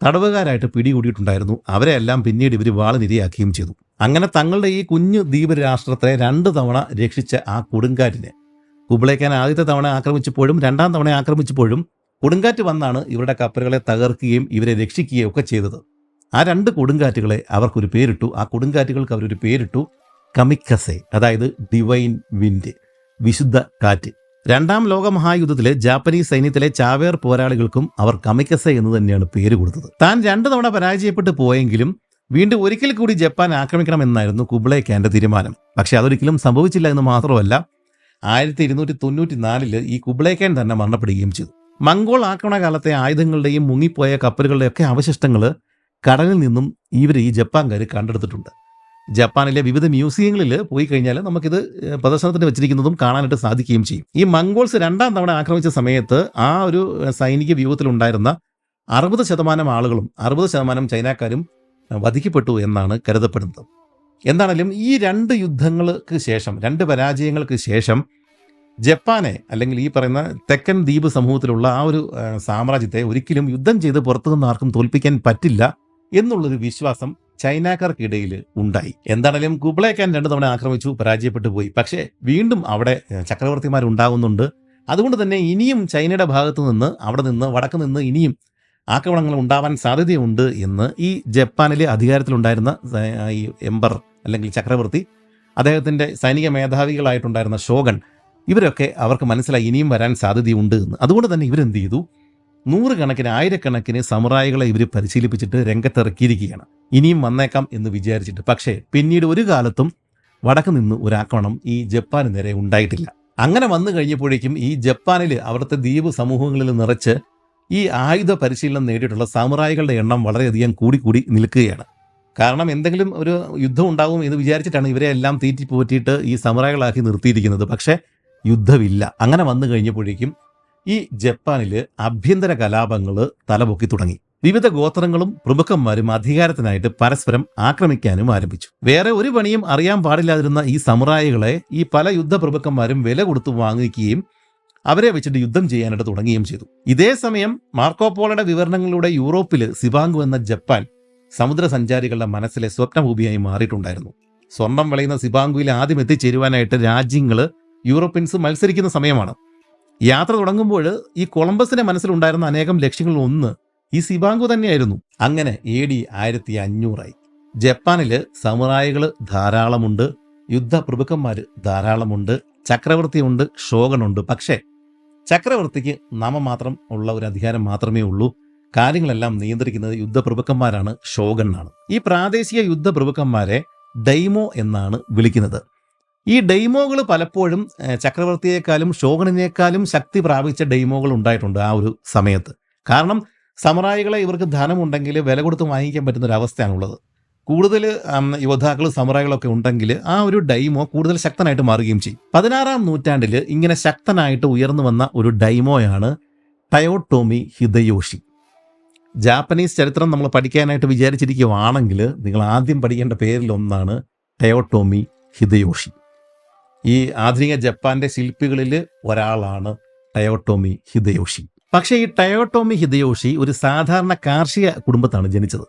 തടവുകാരായിട്ട് പിടികൂടിയിട്ടുണ്ടായിരുന്നു. അവരെ എല്ലാം പിന്നീട് ഇവർ വാളിനിരയാക്കുകയും ചെയ്തു. അങ്ങനെ തങ്ങളുടെ ഈ കുഞ്ഞു ദ്വീപ് രാഷ്ട്രത്തെ 2 തവണ രക്ഷിച്ച ആ കൊടുങ്കാറ്റിനെ കുബ്ലൈ ഖാൻ ആദ്യത്തെ തവണ ആക്രമിച്ചപ്പോഴും 2ാം തവണ ആക്രമിച്ചപ്പോഴും കൊടുങ്കാറ്റ് വന്നാണ് ഇവരുടെ കപ്പലുകളെ തകർക്കുകയും ഇവരെ രക്ഷിക്കുകയും ഒക്കെ ചെയ്തത്. ആ 2 കൊടുങ്കാറ്റുകളെ അവർക്കൊരു പേരിട്ടു. ആ കൊടുങ്കാറ്റുകൾക്ക് അവരൊരു പേരിട്ടു കമിക്കസെ, അതായത് ഡിവൈൻ വിൻഡ്, വിശുദ്ധ കാറ്റ്. 2ാം ലോകമഹായുദ്ധത്തിൽ ജാപ്പനീസ് സൈന്യത്തിലെ ചാവേർ പോരാളികൾക്കും അവർ കമിക്കസെ എന്ന് തന്നെയാണ് പേര് കൊടുത്തത്. താൻ 2 തവണ പരാജയപ്പെട്ടു പോയെങ്കിലും വീണ്ടും ഒരിക്കൽ കൂടി ജപ്പാൻ ആക്രമിക്കണമെന്നായിരുന്നു കുബ്ലൈ ഖാന്റെ തീരുമാനം. പക്ഷെ അതൊരിക്കലും സംഭവിച്ചില്ല എന്ന് മാത്രമല്ല, 1294 ഈ കുബ്ലൈ ഖാൻ തന്നെ മരണപ്പെടുകയും ചെയ്തു. മംഗോൾ ആക്രമണകാലത്തെ ആയുധങ്ങളുടെയും മുങ്ങിപ്പോയ കപ്പലുകളുടെയൊക്കെ അവശിഷ്ടങ്ങൾ കടലിൽ നിന്നും ഈ ജപ്പാൻകാർ കണ്ടെടുത്തിട്ടുണ്ട്. ജപ്പാനിലെ വിവിധ മ്യൂസിയങ്ങളിൽ പോയി കഴിഞ്ഞാൽ നമുക്കിത് പ്രദർശനത്തിന് വെച്ചിരിക്കുന്നതും കാണാനായിട്ട് സാധിക്കുകയും ചെയ്യും. ഈ മംഗോൾസ് 2ാം തവണ ആക്രമിച്ച സമയത്ത് ആ ഒരു സൈനിക വ്യൂഹത്തിലുണ്ടായിരുന്ന 60% ആളുകളും 60% ചൈനക്കാരും വധിക്കപ്പെട്ടു എന്നാണ് കരുതപ്പെടുന്നത്. എന്താണെങ്കിലും ഈ 2 യുദ്ധങ്ങൾക്ക് ശേഷം, 2 പരാജയങ്ങൾക്ക് ശേഷം ജപ്പാനെ, അല്ലെങ്കിൽ ഈ പറയുന്ന തെക്കൻ ദ്വീപ് സമൂഹത്തിലുള്ള ആ ഒരു സാമ്രാജ്യത്തെ ഒരിക്കലും യുദ്ധം ചെയ്ത് പുറത്തുനിന്ന് ആർക്കും തോൽപ്പിക്കാൻ പറ്റില്ല എന്നുള്ളൊരു വിശ്വാസം ചൈനക്കാർക്കിടയിൽ ഉണ്ടായി. എന്താണെങ്കിലും കുബ്ലൈ ഖാൻ 2 തവണ ആക്രമിച്ചു, പരാജയപ്പെട്ടു പോയി. പക്ഷേ വീണ്ടും അവിടെ ചക്രവർത്തിമാരുണ്ടാകുന്നുണ്ട്. അതുകൊണ്ട് തന്നെ ഇനിയും ചൈനയുടെ ഭാഗത്തു നിന്ന്, അവിടെ നിന്ന് വടക്ക് നിന്ന് ഇനിയും ആക്രമണങ്ങൾ ഉണ്ടാവാൻ സാധ്യതയുണ്ട് എന്ന് ഈ ജപ്പാനിലെ അധികാരത്തിലുണ്ടായിരുന്ന ഈ എംബർ അല്ലെങ്കിൽ ചക്രവർത്തി, അദ്ദേഹത്തിൻ്റെ സൈനിക മേധാവികളായിട്ടുണ്ടായിരുന്ന ഷോഗൺ, ഇവരൊക്കെ അവർക്ക് മനസ്സിലായി ഇനിയും വരാൻ സാധ്യതയുണ്ട് എന്ന്. അതുകൊണ്ട് തന്നെ ഇവരെന്ത് ചെയ്തു, 100 കണക്കിന് 1000 സമുറായികളെ ഇവർ പരിശീലിപ്പിച്ചിട്ട് രംഗത്തിറക്കിയിരിക്കുകയാണ്, ഇനിയും വന്നേക്കാം എന്ന് വിചാരിച്ചിട്ട്. പക്ഷേ പിന്നീട് ഒരു കാലത്തും വടക്ക് നിന്ന് ഒരു ആക്രമണം ഈ ജപ്പാന് നേരെ ഉണ്ടായിട്ടില്ല. അങ്ങനെ വന്നു കഴിഞ്ഞപ്പോഴേക്കും ഈ ജപ്പാനിൽ അവിടുത്തെ ദ്വീപ് സമൂഹങ്ങളിൽ നിറച്ച് ഈ ആയുധ പരിശീലനം നേടിയിട്ടുള്ള സമുറായികളുടെ എണ്ണം വളരെയധികം കൂടി നിൽക്കുകയാണ്. കാരണം എന്തെങ്കിലും ഒരു യുദ്ധം ഉണ്ടാകും എന്ന് വിചാരിച്ചിട്ടാണ് ഇവരെ എല്ലാം തീറ്റി പോറ്റിയിട്ട് ഈ സമുറായികളാക്കി നിർത്തിയിരിക്കുന്നത്. പക്ഷേ യുദ്ധമില്ല. അങ്ങനെ വന്നു കഴിഞ്ഞപ്പോഴേക്കും ഈ ജപ്പാനിൽ ആഭ്യന്തര കലാപങ്ങൾ തലപൊക്കി തുടങ്ങി. വിവിധ ഗോത്രങ്ങളും പ്രമുഖന്മാരും അധികാരത്തിനായിട്ട് പരസ്പരം ആക്രമിക്കാനും ആരംഭിച്ചു. വേറെ ഒരു പണിയും അറിയാൻ പാടില്ലാതിരുന്ന ഈ സമുറായികളെ ഈ പല യുദ്ധപ്രഭുക്കന്മാരും വില കൊടുത്തു വാങ്ങിക്കുകയും അവരെ വെച്ചിട്ട് യുദ്ധം ചെയ്യാനായിട്ട് തുടങ്ങുകയും ചെയ്തു. ഇതേ സമയം മാർക്കോപോളയുടെ വിവരണങ്ങളിലൂടെ യൂറോപ്പിൽ സിബാങ്കു എന്ന ജപ്പാൻ സമുദ്ര സഞ്ചാരികളുടെ മനസ്സിലെ സ്വപ്നഭൂമിയായി മാറിയിട്ടുണ്ടായിരുന്നു. സ്വർണം വിളയുന്ന സിബാങ്കുവിൽ ആദ്യം എത്തിച്ചേരുവാനായിട്ട് രാജ്യങ്ങൾ, യൂറോപ്യൻസ് മത്സരിക്കുന്ന സമയമാണ്. യാത്ര തുടങ്ങുമ്പോൾ ഈ കൊളംബസിന്റെ മനസ്സിലുണ്ടായിരുന്ന അനേകം ലക്ഷ്യങ്ങളിൽ ഒന്ന് ഈ സിബാങ്കു തന്നെയായിരുന്നു. അങ്ങനെ AD 1500 ജപ്പാനിൽ സമുറായികൾ ധാരാളമുണ്ട്, യുദ്ധപ്രഭുക്കന്മാർ ധാരാളമുണ്ട്, ചക്രവർത്തിയുണ്ട്, ഷോഗനുണ്ട്. പക്ഷേ ചക്രവർത്തിക്ക് നാമമാത്രം ഉള്ള ഒരു അധികാരം മാത്രമേ ഉള്ളൂ. കാര്യങ്ങളെല്ലാം നിയന്ത്രിക്കുന്നത് യുദ്ധപ്രഭുക്കന്മാരാണ്, ഷോഗനാണ്. ഈ പ്രാദേശിക യുദ്ധപ്രഭുക്കന്മാരെ ഡൈമോ എന്നാണ് വിളിക്കുന്നത്. ഈ ഡൈമോകൾ പലപ്പോഴും ചക്രവർത്തിയേക്കാളും ഷോഗണിനേക്കാളും ശക്തി പ്രാപിച്ച ഡൈമോകൾ ഉണ്ടായിട്ടുണ്ട് ആ ഒരു സമയത്ത്. കാരണം സമുറായികളെ ഇവർക്ക് ധനമുണ്ടെങ്കിൽ വില കൊടുത്ത് വാങ്ങിക്കാൻ പറ്റുന്ന ഒരു അവസ്ഥയാണുള്ളത്. കൂടുതൽ യോദ്ധാക്കൾ സമുറായികളൊക്കെ ഉണ്ടെങ്കിൽ ആ ഒരു ഡൈമോ കൂടുതൽ ശക്തനായിട്ട് മാറുകയും ചെയ്യും. 16ാം നൂറ്റാണ്ടിൽ ഇങ്ങനെ ശക്തനായിട്ട് ഉയർന്നു വന്ന ഒരു ഡൈമോയാണ് ടയോട്ടോമി ഹിദയോഷി. ജാപ്പനീസ് ചരിത്രം നമ്മൾ പഠിക്കാനായിട്ട് വിചാരിച്ചിരിക്കുകയാണെങ്കിൽ നിങ്ങൾ ആദ്യം പഠിക്കേണ്ട പേരിലൊന്നാണ് ടയോട്ടോമി ഹിദയോഷി. ഈ ആധുനിക ജപ്പാന്റെ ശില്പികളിൽ ഒരാളാണ് ടയോട്ടോമി ഹിദയോഷി. പക്ഷേ ഈ ടയോട്ടോമി ഹിദയോഷി ഒരു സാധാരണ കാർഷിക കുടുംബത്താണ് ജനിച്ചത്.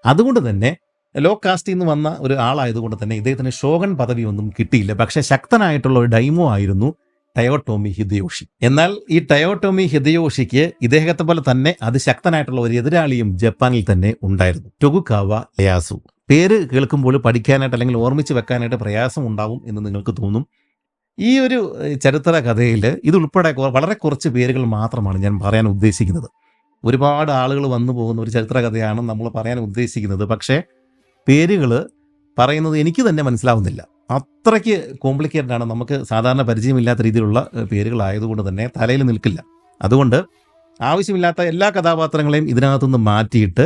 അതുകൊണ്ട് തന്നെ ലോ കാസ്റ്റിൽ നിന്ന് വന്ന ഒരു ആളായതുകൊണ്ട് തന്നെ ഇദ്ദേഹത്തിന് ഷോഗൻ പദവിയൊന്നും കിട്ടിയില്ല. പക്ഷേ ശക്തനായിട്ടുള്ള ഒരു ഡൈമോ ആയിരുന്നു ടയോട്ടോമി ഹിദയോഷി. എന്നാൽ ഈ ടയോട്ടോമി ഹിദയോഷിക്ക് ഇദ്ദേഹത്തെ പോലെ തന്നെ അതിശക്തനായിട്ടുള്ള ഒരു എതിരാളിയും ജപ്പാനിൽ തന്നെ ഉണ്ടായിരുന്നു, ടൊകുഗാവ ലെയാസു. പേര് കേൾക്കുമ്പോൾ പഠിക്കാനായിട്ട് അല്ലെങ്കിൽ ഓർമ്മിച്ച് വെക്കാനായിട്ട് പ്രയാസം ഉണ്ടാവും എന്ന് നിങ്ങൾക്ക് തോന്നും. ഈ ഒരു ചരിത്ര കഥയിൽ ഇതുൾപ്പെടെ വളരെ കുറച്ച് പേരുകൾ മാത്രമാണ് ഞാൻ പറയാൻ ഉദ്ദേശിക്കുന്നത്. ഒരുപാട് ആളുകൾ വന്നു പോകുന്ന ഒരു ചരിത്ര കഥയാണ് നമ്മൾ പറയാൻ ഉദ്ദേശിക്കുന്നത്. പക്ഷേ പേരുകൾ പറയുന്നത് എനിക്ക് തന്നെ മനസ്സിലാവുന്നില്ല. അത്രയ്ക്ക് കോംപ്ലിക്കേറ്റഡ് ആണ്. നമുക്ക് സാധാരണ പരിചയമില്ലാത്ത രീതിയിലുള്ള പേരുകളായതുകൊണ്ട് തന്നെ തലയിൽ നിൽക്കില്ല. അതുകൊണ്ട് ആവശ്യമില്ലാത്ത എല്ലാ കഥാപാത്രങ്ങളെയും ഇതിനകത്തുനിന്ന് മാറ്റിയിട്ട്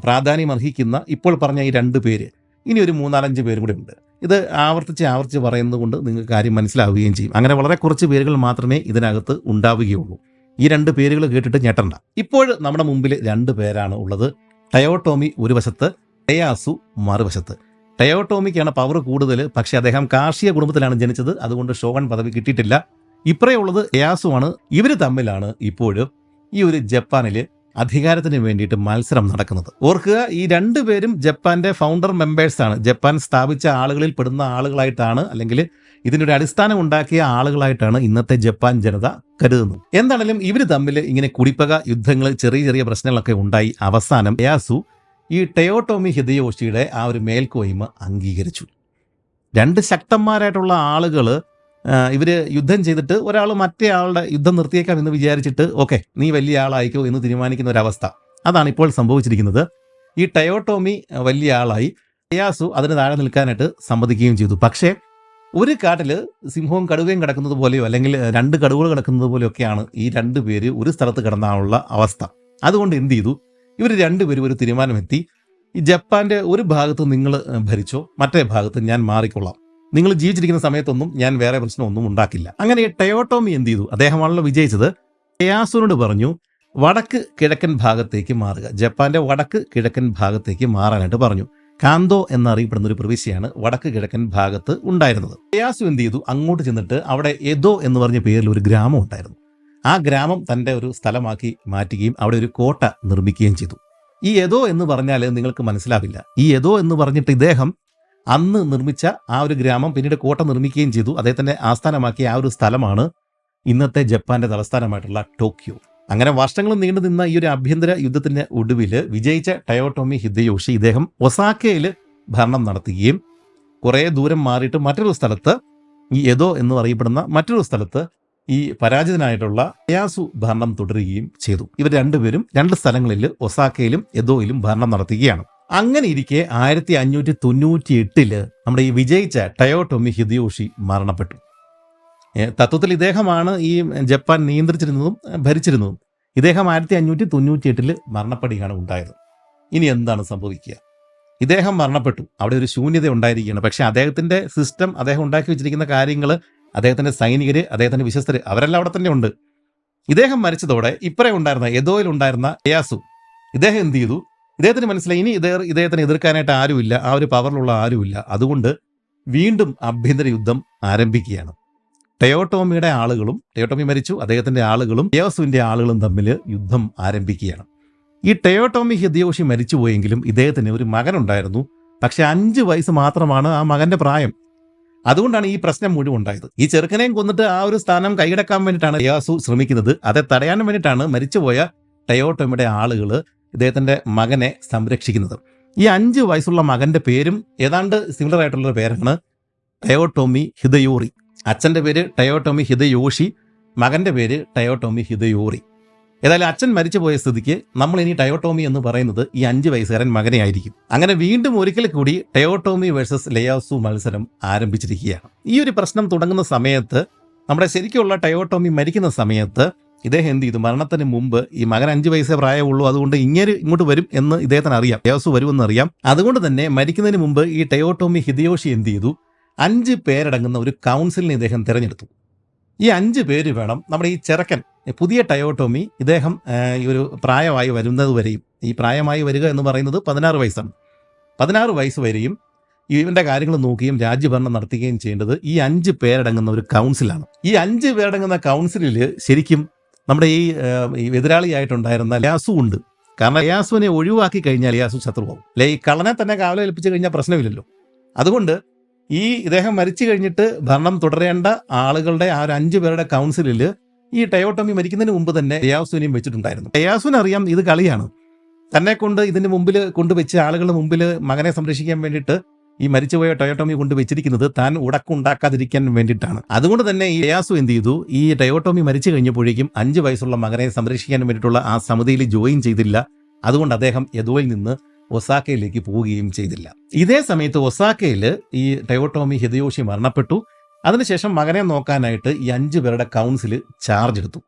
പ്രാധാന്യം അർഹിക്കുന്ന ഇപ്പോൾ പറഞ്ഞ ഈ 2 പേര്, ഇനി ഒരു 3-4-5 പേരും കൂടെ ഉണ്ട്. ഇത് ആവർത്തിച്ച് പറയുന്നത് കൊണ്ട് നിങ്ങൾക്ക് കാര്യം മനസ്സിലാവുകയും ചെയ്യും. അങ്ങനെ വളരെ കുറച്ച് പേരുകൾ മാത്രമേ ഇതിനകത്ത് ഉണ്ടാവുകയുള്ളൂ. ഈ 2 പേരുകൾ കേട്ടിട്ട് ഞെട്ടണ്ട. ഇപ്പോൾ നമ്മുടെ മുമ്പിൽ 2 പേരാണ് ഉള്ളത്. ടയോട്ടോമി ഒരു വശത്ത്, ലെയാസു മറുവശത്ത്. ടയോട്ടോമിക്കാണ് പവർ കൂടുതൽ. പക്ഷേ അദ്ദേഹം കാർഷിക കുടുംബത്തിലാണ് ജനിച്ചത്. അതുകൊണ്ട് ഷോഗൻ പദവി കിട്ടിയിട്ടില്ല. ഇപ്പറയുള്ളത് ലെയാസു ആണ്. ഇവർ തമ്മിലാണ് ഇപ്പോഴും ഈ ഒരു ജപ്പാനിൽ അധികാരത്തിന് വേണ്ടിയിട്ട് മത്സരം നടക്കുന്നത്. ഓർക്കുക, ഈ 2 പേരും ജപ്പാന്റെ ഫൗണ്ടർ മെമ്പേഴ്സാണ്. ജപ്പാൻ സ്ഥാപിച്ച ആളുകളിൽ പെടുന്ന ആളുകളായിട്ടാണ്, അല്ലെങ്കിൽ ഇതിൻ്റെ ഒരു അടിസ്ഥാനം ഉണ്ടാക്കിയ ആളുകളായിട്ടാണ് ഇന്നത്തെ ജപ്പാൻ ജനത കരുതുന്നത്. എന്താണെങ്കിലും ഇവർ തമ്മിൽ ഇങ്ങനെ കുടിപ്പക യുദ്ധങ്ങൾ, ചെറിയ പ്രശ്നങ്ങളൊക്കെ ഉണ്ടായി. അവസാനം ലെയാസു ഈ ടയോട്ടോമി ഹിദയോഷിയുടെ ആ ഒരു മേൽക്കോയ്മ അംഗീകരിച്ചു. 2 ശക്തന്മാരായിട്ടുള്ള ആളുകൾ ഇവർ യുദ്ധം ചെയ്തിട്ട് ഒരാൾ മറ്റേ ആളുടെ യുദ്ധം നിർത്തിയേക്കാം എന്ന് വിചാരിച്ചിട്ട് ഓക്കെ നീ വലിയ ആളായിക്കോ എന്ന് തീരുമാനിക്കുന്ന ഒരവസ്ഥ. അതാണ് ഇപ്പോൾ സംഭവിച്ചിരിക്കുന്നത്. ഈ ടയോട്ടോമി വലിയ ആളായി, ലെയാസു അതിന് താഴെ നിൽക്കാനായിട്ട് സമ്മതിക്കുകയും ചെയ്തു. പക്ഷേ ഒരു കാട്ടിൽ സിംഹവും കടുവയും കിടക്കുന്നത് പോലെയോ അല്ലെങ്കിൽ 2 കടുവകൾ കിടക്കുന്നത് പോലെയൊക്കെയാണ് ഈ 2 പേര് ഒരു സ്ഥലത്ത് കിടന്നാനുള്ള അവസ്ഥ. അതുകൊണ്ട് എന്ത് ചെയ്തു, ഇവർ 2 പേരും ഒരു തീരുമാനമെത്തി. ഈ ജപ്പാന്റെ ഒരു ഭാഗത്ത് നിങ്ങൾ ഭരിച്ചോ, മറ്റേ ഭാഗത്ത് ഞാൻ മാറിക്കൊള്ളാം, നിങ്ങൾ ജീവിച്ചിരിക്കുന്ന സമയത്തൊന്നും ഞാൻ വേറെ പ്രശ്നമൊന്നും ഉണ്ടാക്കില്ല. അങ്ങനെ ടയോട്ടോമി എന്ത് ചെയ്തു? അദ്ദേഹമാണല്ലോ വിജയിച്ചത്. യേയാസുവിനോട് പറഞ്ഞു വടക്ക് കിഴക്കൻ ഭാഗത്തേക്ക് മാറുക, ജപ്പാന്റെ വടക്ക് കിഴക്കൻ ഭാഗത്തേക്ക് മാറാനായിട്ട് പറഞ്ഞു. കാന്തോ എന്നറിയപ്പെടുന്ന ഒരു പ്രവിശ്യയാണ് വടക്ക് കിഴക്കൻ ഭാഗത്ത് ഉണ്ടായിരുന്നത്. യേയാസു എന്ത് ചെയ്തു? അങ്ങോട്ട് ചെന്നിട്ട് അവിടെ എദോ എന്ന് പറഞ്ഞ പേരിൽ ഒരു ഗ്രാമം ഉണ്ടായിരുന്നു. ആ ഗ്രാമം തൻ്റെ ഒരു സ്ഥലമാക്കി മാറ്റുകയും അവിടെ ഒരു കോട്ട നിർമ്മിക്കുകയും ചെയ്തു. ഈ എദോ എന്ന് പറഞ്ഞാൽ നിങ്ങൾക്ക് മനസ്സിലാവില്ല. ഈ എദോ എന്ന് പറഞ്ഞിട്ട് ഇദ്ദേഹം അന്ന് നിർമ്മിച്ച ആ ഒരു ഗ്രാമം പിന്നീട് കോട്ട നിർമ്മിക്കുകയും ചെയ്തു. അദ്ദേഹത്തിൻ്റെ ആസ്ഥാനമാക്കിയ ആ ഒരു സ്ഥലമാണ് ഇന്നത്തെ ജപ്പാന്റെ തലസ്ഥാനമായിട്ടുള്ള ടോക്കിയോ. അങ്ങനെ വർഷങ്ങൾ നീണ്ടു നിന്ന ഈ ഒരു ആഭ്യന്തര യുദ്ധത്തിന്റെ ഒടുവിൽ വിജയിച്ച ടയോട്ടോമി ഹിദയോഷി ഇദ്ദേഹം ഒസാക്കയിൽ ഭരണം നടത്തുകയും കുറേ ദൂരം മാറിയിട്ട് മറ്റൊരു സ്ഥലത്ത്, ഈ എദോ എന്ന് പറയപ്പെടുന്ന മറ്റൊരു സ്ഥലത്ത് ഈ പരാജിതനായിട്ടുള്ള യേയാസു ഭരണം തുടരുകയും ചെയ്തു. ഇവർ രണ്ടുപേരും രണ്ട് സ്ഥലങ്ങളിൽ ഒസാക്കയിലും എദോയിലും ഭരണം നടത്തുകയാണ്. അങ്ങനെ ഇരിക്കെ 1598 നമ്മുടെ ഈ വിജയിച്ച ടയോട്ടോമി ഹിദയോഷി മരണപ്പെട്ടു. തത്വത്തിൽ ഇദ്ദേഹമാണ് ഈ ജപ്പാൻ നിയന്ത്രിച്ചിരുന്നതും ഭരിച്ചിരുന്നതും. ഇദ്ദേഹം 1598 മരണപ്പെടുകയാണ് ഉണ്ടായത്. ഇനി എന്താണ് സംഭവിക്കുക? ഇദ്ദേഹം മരണപ്പെട്ടു, അവിടെ ഒരു ശൂന്യത ഉണ്ടായിരിക്കുകയാണ്. പക്ഷേ അദ്ദേഹത്തിൻ്റെ സിസ്റ്റം, അദ്ദേഹം ഉണ്ടാക്കി വെച്ചിരിക്കുന്ന കാര്യങ്ങൾ, അദ്ദേഹത്തിൻ്റെ സൈനികർ, അദ്ദേഹത്തിൻ്റെ വിശ്വസ്തർ, അവരെല്ലാം അവിടെ തന്നെ ഉണ്ട്. ഇദ്ദേഹം മരിച്ചതോടെ ഇപ്പറേ ഉണ്ടായിരുന്ന എദോയിലുണ്ടായിരുന്ന യേയാസു, ഇദ്ദേഹം എന്ത് ചെയ്തു? ഇദ്ദേഹത്തിന് മനസ്സിലായി ഇനി ഇദ്ദേഹത്തിന് എതിർക്കാനായിട്ട് ആരുമില്ല, ആ ഒരു പവറിലുള്ള ആരുമില്ല. അതുകൊണ്ട് വീണ്ടും ആഭ്യന്തര യുദ്ധം ആരംഭിക്കുകയാണ്. ടയോട്ടോമിയുടെ ആളുകളും, ടയോട്ടോമി മരിച്ചു, അദ്ദേഹത്തിൻ്റെ ആളുകളും യേയാസുവിൻ്റെ ആളുകളും തമ്മിൽ യുദ്ധം ആരംഭിക്കുകയാണ്. ഈ ടയോട്ടോമി ഹിദയോഷി മരിച്ചുപോയെങ്കിലും ഇദ്ദേഹത്തിന് ഒരു മകനുണ്ടായിരുന്നു. പക്ഷെ 5 വയസ്സ് മാത്രമാണ് ആ മകന്റെ പ്രായം. അതുകൊണ്ടാണ് ഈ പ്രശ്നം മുഴുവൻ ഉണ്ടായത്. ഈ ചെറുക്കനെയും കൊന്നിട്ട് ആ ഒരു സ്ഥാനം കൈയടക്കാൻ വേണ്ടിയിട്ടാണ് യേയാസു ശ്രമിക്കുന്നത്. അത് തടയാൻ വേണ്ടിയിട്ടാണ് മരിച്ചുപോയ ടയോട്ടോമിയുടെ ആളുകൾ ഇദ്ദേഹത്തിൻ്റെ മകനെ സംരക്ഷിക്കുന്നത്. ഈ 5 വയസ്സുള്ള മകന്റെ പേരും ഏതാണ്ട് സിമിലർ ആയിട്ടുള്ളൊരു പേരാണ് ടയോട്ടോമി ഹിദയോറി. അച്ഛൻ്റെ പേര് ടയോട്ടോമി ഹിദയോഷി, മകൻ്റെ പേര് ടയോട്ടോമി ഹിദയോറി. ഏതായാലും അച്ഛൻ മരിച്ചു പോയ സ്ഥിതിക്ക് നമ്മൾ ഇനി ടയോട്ടോമി എന്ന് പറയുന്നത് ഈ 5 വയസ്സുകാരൻ മകനെ ആയിരിക്കും. അങ്ങനെ വീണ്ടും ഒരിക്കൽ കൂടി ടയോട്ടോമി വേഴ്സസ് യേയാസു മത്സരം ആരംഭിച്ചിരിക്കുകയാണ്. ഈ ഒരു പ്രശ്നം തുടങ്ങുന്ന സമയത്ത്, നമ്മുടെ ശരിക്കുള്ള ടയോട്ടോമി മരിക്കുന്ന സമയത്ത് ഇദ്ദേഹം എന്ത് ചെയ്തു? മരണത്തിന് മുമ്പ് ഈ മകൻ 5 വയസ്സേ പ്രായമുള്ളൂ, അതുകൊണ്ട് ഇങ്ങോട്ട് വരും എന്ന് ഇദ്ദേഹത്തിന് അറിയാം, യേയാസു വരുമെന്ന് അറിയാം. അതുകൊണ്ട് തന്നെ മരിക്കുന്നതിന് മുമ്പ് ഈ ടയോട്ടോമി ഹിദയോഷി എന്ത് ചെയ്തു? 5 പേരടങ്ങുന്ന ഒരു കൗൺസിലിനെ ഇദ്ദേഹം തിരഞ്ഞെടുത്തു. ഈ 5 പേര് വേണം നമ്മുടെ ഈ ചെറുക്കൻ, പുതിയ ടയോട്ടോമി, ഇദ്ദേഹം ഈ ഒരു പ്രായമായി വരുന്നത് വരെയും, ഈ പ്രായമായി വരിക എന്ന് പറയുന്നത് 16 വയസ്സാണ്. 16 വയസ്സ് വരെയും ഇവൻ്റെ കാര്യങ്ങൾ നോക്കുകയും രാജ്യഭരണം നടത്തുകയും ചെയ്യേണ്ടത് ഈ 5 പേരടങ്ങുന്ന ഒരു കൗൺസിലാണ്. ഈ 5 പേരടങ്ങുന്ന കൗൺസിലിൽ ശരിക്കും നമ്മുടെ ഈ എതിരാളിയായിട്ടുണ്ടായിരുന്ന യേയാസു ഉണ്ട്. കാരണം യേയാസുവിനെ ഒഴിവാക്കി കഴിഞ്ഞാൽ യേയാസു ശത്രുവാകും. അല്ലെ, ഈ കള്ളനെ തന്നെ കാവലേൽപ്പിച്ച് കഴിഞ്ഞാൽ പ്രശ്നമില്ലല്ലോ. അതുകൊണ്ട് ഈ ഇദ്ദേഹം മരിച്ചു കഴിഞ്ഞിട്ട് ഭരണം തുടരേണ്ട ആളുകളുടെ ആ ഒരു 5 പേരുടെ കൗൺസിലിൽ ഈ ടയോട്ടോമി മരിക്കുന്നതിന് മുമ്പ് തന്നെ യേയാസുവിനെയും വെച്ചിട്ടുണ്ടായിരുന്നു. യേയാസുവിന് അറിയാം ഇത് കളിയാണ്, തന്നെ കൊണ്ട് ഇതിന് മുമ്പിൽ കൊണ്ടുവച്ച് ആളുകളുടെ മുമ്പിൽ മകനെ സംരക്ഷിക്കാൻ വേണ്ടിയിട്ട് ഈ മരിച്ചുപോയ ടയോട്ടോമി കൊണ്ട് വെച്ചിരിക്കുന്നത് താൻ ഉടക്കുണ്ടാക്കാതിരിക്കാൻ വേണ്ടിയിട്ടാണ്. അതുകൊണ്ട് തന്നെ ഈ യേയാസു എന്ത് ചെയ്തു? ഈ ടയോട്ടോമി മരിച്ചു കഴിഞ്ഞപ്പോഴേക്കും 5 വയസ്സുള്ള മകനെ സംരക്ഷിക്കാൻ വേണ്ടിയിട്ടുള്ള ആ സമിതിയിൽ ജോയിൻ ചെയ്തില്ല. അതുകൊണ്ട് അദ്ദേഹം എദോയിൽ നിന്ന് ഒസാക്കയിലേക്ക് പോവുകയും ചെയ്തില്ല. ഇതേ സമയത്ത് ഒസാക്കയിൽ ഈ ടയോട്ടോമി ഹിദയോഷി മരണപ്പെട്ടു. അതിനുശേഷം മകനെ നോക്കാനായിട്ട് ഈ 5 പേരുടെ കൗൺസിൽ ചാർജ് എടുത്തു.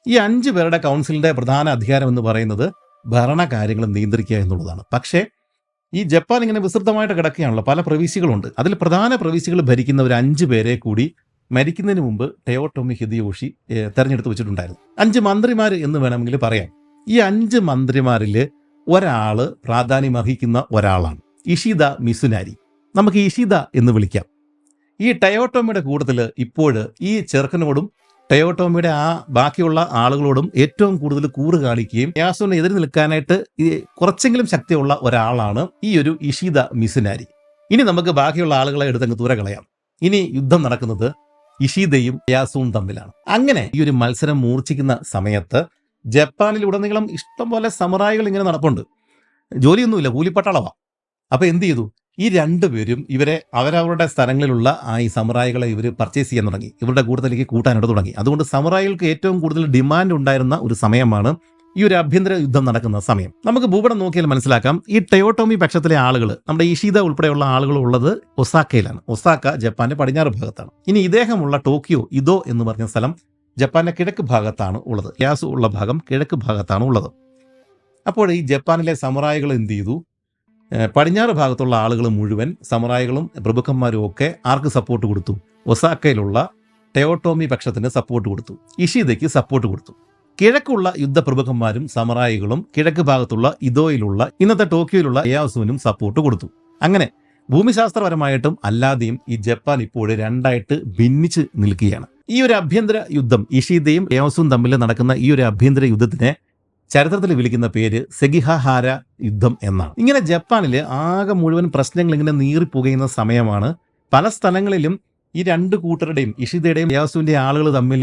ഈ 5 പേരുടെ കൗൺസിലിൻ്റെ പ്രധാന അധികാരം എന്ന് പറയുന്നത് ഭരണകാര്യങ്ങൾ നിയന്ത്രിക്കുക എന്നുള്ളതാണ്. പക്ഷേ ഈ ജപ്പാൻ ഇങ്ങനെ വിസ്തൃതമായിട്ട് കിടക്കുകയാണല്ലോ, പല പ്രവിശ്യകളുണ്ട്. അതിൽ പ്രധാന പ്രവിശ്യകൾ ഭരിക്കുന്ന ഒരു 5 പേരെ കൂടി മരിക്കുന്നതിന് മുമ്പ് ടയോട്ടോമി ഹിദയോഷി തെരഞ്ഞെടുത്ത് വെച്ചിട്ടുണ്ടായിരുന്നു. 5 മന്ത്രിമാർ എന്ന് വേണമെങ്കിൽ പറയാം. ഈ 5 മന്ത്രിമാരിൽ ഒരാൾ പ്രാധാന്യം അർഹിക്കുന്ന ഒരാളാണ് ഇഷിദ മിസുനാരി. നമുക്ക് ഇഷിദ എന്ന് വിളിക്കാം. ഈ ടയോട്ടോമിയുടെ കൂട്ടത്തിൽ ഇപ്പോൾ ഈ ചെറുക്കനോടും ടയോട്ടോമിയുടെ ആ ബാക്കിയുള്ള ആളുകളോടും ഏറ്റവും കൂടുതൽ കൂറ് കാണിക്കുകയും യേയാസുവിനെ എതിര് നിൽക്കാനായിട്ട് കുറച്ചെങ്കിലും ശക്തിയുള്ള ഒരാളാണ് ഈ ഒരു ഇഷിദ മിസുനാരി. ഇനി നമുക്ക് ബാക്കിയുള്ള ആളുകളെ എടുത്തങ്ങ് ദൂരെ കളയാം. ഇനി യുദ്ധം നടക്കുന്നത് ഇഷിദയും യേയാസുവും തമ്മിലാണ്. അങ്ങനെ ഈ ഒരു മത്സരം മൂർച്ഛിക്കുന്ന സമയത്ത് ജപ്പാനിലുടനീളം ഇഷ്ടംപോലെ സമുറായികൾ ഇങ്ങനെ നടപ്പുണ്ട്. ജോലിയൊന്നുമില്ല, കൂലിപ്പട്ടാളവാ. അപ്പോൾ എന്ത് ചെയ്തു? ഈ 2 പേരും ഇവരെ അവരവരുടെ സ്ഥലങ്ങളിലുള്ള ഈ സമുറായികളെ ഇവർ പർച്ചേസ് ചെയ്യാൻ തുടങ്ങി, ഇവരുടെ കൂട്ടത്തിലേക്ക് കൂട്ടാനായിട്ട് തുടങ്ങി. അതുകൊണ്ട് സമുറായികൾക്ക് ഏറ്റവും കൂടുതൽ ഡിമാൻഡ് ഉണ്ടായിരുന്ന ഒരു സമയമാണ് ഈ ഒരു ആഭ്യന്തര യുദ്ധം നടക്കുന്ന സമയം. നമുക്ക് ഭൂപടം നോക്കിയാൽ മനസ്സിലാക്കാം. ഈ ടയോട്ടോമി പക്ഷത്തിലെ ആളുകൾ, നമ്മുടെ ഇഷിദ ഉൾപ്പെടെയുള്ള ആളുകൾ ഉള്ളത് ഒസാക്കയിലാണ്. ഒസാക്ക ജപ്പാന്റെ പടിഞ്ഞാറ് ഭാഗത്താണ്. ഇനി ഇദ്ദേഹമുള്ള ടോക്കിയോ, ഇദോ എന്ന് പറഞ്ഞ സ്ഥലം ജപ്പാന്റെ കിഴക്ക് ഭാഗത്താണ് ഉള്ളത്. യേയാസു ഉള്ള ഭാഗം കിഴക്ക് ഭാഗത്താണ് ഉള്ളത്. അപ്പോൾ ഈ ജപ്പാനിലെ സമുറായികൾ എന്ത് ചെയ്തു? പടിഞ്ഞാറ് ഭാഗത്തുള്ള ആളുകൾ മുഴുവൻ സമുറായികളും പ്രഭുക്കന്മാരും ഒക്കെ ആർക്ക് സപ്പോർട്ട് കൊടുത്തു? ഒസാക്കയിലുള്ള ടെയോട്ടോമി പക്ഷത്തിന് സപ്പോർട്ട് കൊടുത്തു, ഇഷിദയ്ക്ക് സപ്പോർട്ട് കൊടുത്തു. കിഴക്കുള്ള യുദ്ധപ്രഭുക്കന്മാരും സമുറായികളും കിഴക്ക് ഭാഗത്തുള്ള ഇതോയിലുള്ള ഇന്നത്തെ ടോക്കിയോയിലുള്ള യാസുവിനും സപ്പോർട്ട് കൊടുത്തു. അങ്ങനെ ഭൂമിശാസ്ത്രപരമായിട്ടും അല്ലാതെയും ഈ ജപ്പാൻ ഇപ്പോഴും രണ്ടായിട്ട് ഭിന്നിച്ച് നിൽക്കുകയാണ്. ഈ ഒരു ആഭ്യന്തര യുദ്ധം, ഇഷിദയും യാസുവും തമ്മിൽ നടക്കുന്ന ഈ ഒരു ആഭ്യന്തര യുദ്ധത്തിനെ ചരിത്രത്തിൽ വിളിക്കുന്ന പേര് സെഗിഹാഹാര യുദ്ധം എന്നാണ്. ഇങ്ങനെ ജപ്പാനിൽ ആകെ മുഴുവൻ പ്രശ്നങ്ങൾ ഇങ്ങനെ നീറിപ്പുകയുന്ന സമയമാണ്. പല സ്ഥലങ്ങളിലും ഈ രണ്ട് കൂട്ടരുടെയും ഇഷിദയുടെയും യാസുവിൻ്റെ ആളുകൾ തമ്മിൽ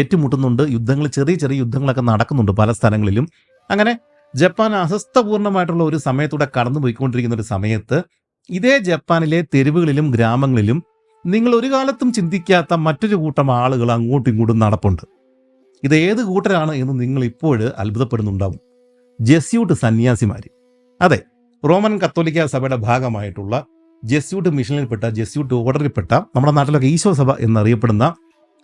ഏറ്റുമുട്ടുന്നുണ്ട്. യുദ്ധങ്ങൾ, ചെറിയ ചെറിയ യുദ്ധങ്ങളൊക്കെ നടക്കുന്നുണ്ട് പല സ്ഥലങ്ങളിലും. അങ്ങനെ ജപ്പാൻ അസ്വസ്ഥപൂർണ്ണമായിട്ടുള്ള ഒരു സമയത്തൂടെ കടന്നു പോയിക്കൊണ്ടിരിക്കുന്ന ഒരു സമയത്ത് ഇതേ ജപ്പാനിലെ തെരുവുകളിലും ഗ്രാമങ്ങളിലും നിങ്ങൾ ഒരു കാലത്തും ചിന്തിക്കാത്ത മറ്റൊരു കൂട്ടം ആളുകൾ അങ്ങോട്ടും ഇങ്ങോട്ടും നടപ്പുണ്ട്. ഇത് ഏത് കൂട്ടരാണ് എന്ന് നിങ്ങൾ ഇപ്പോൾ അത്ഭുതപ്പെടുന്നുണ്ടാവും. ജെസ്യൂട്ട് സന്യാസിമാർ. അതെ, റോമൻ കത്തോലിക്ക സഭയുടെ ഭാഗമായിട്ടുള്ള ജെസ്യൂട്ട് മിഷനിൽപ്പെട്ട, ജെസ്യൂട്ട് ഓർഡറിൽപ്പെട്ട, നമ്മുടെ നാട്ടിലൊക്കെ ഈശോ സഭ എന്നറിയപ്പെടുന്ന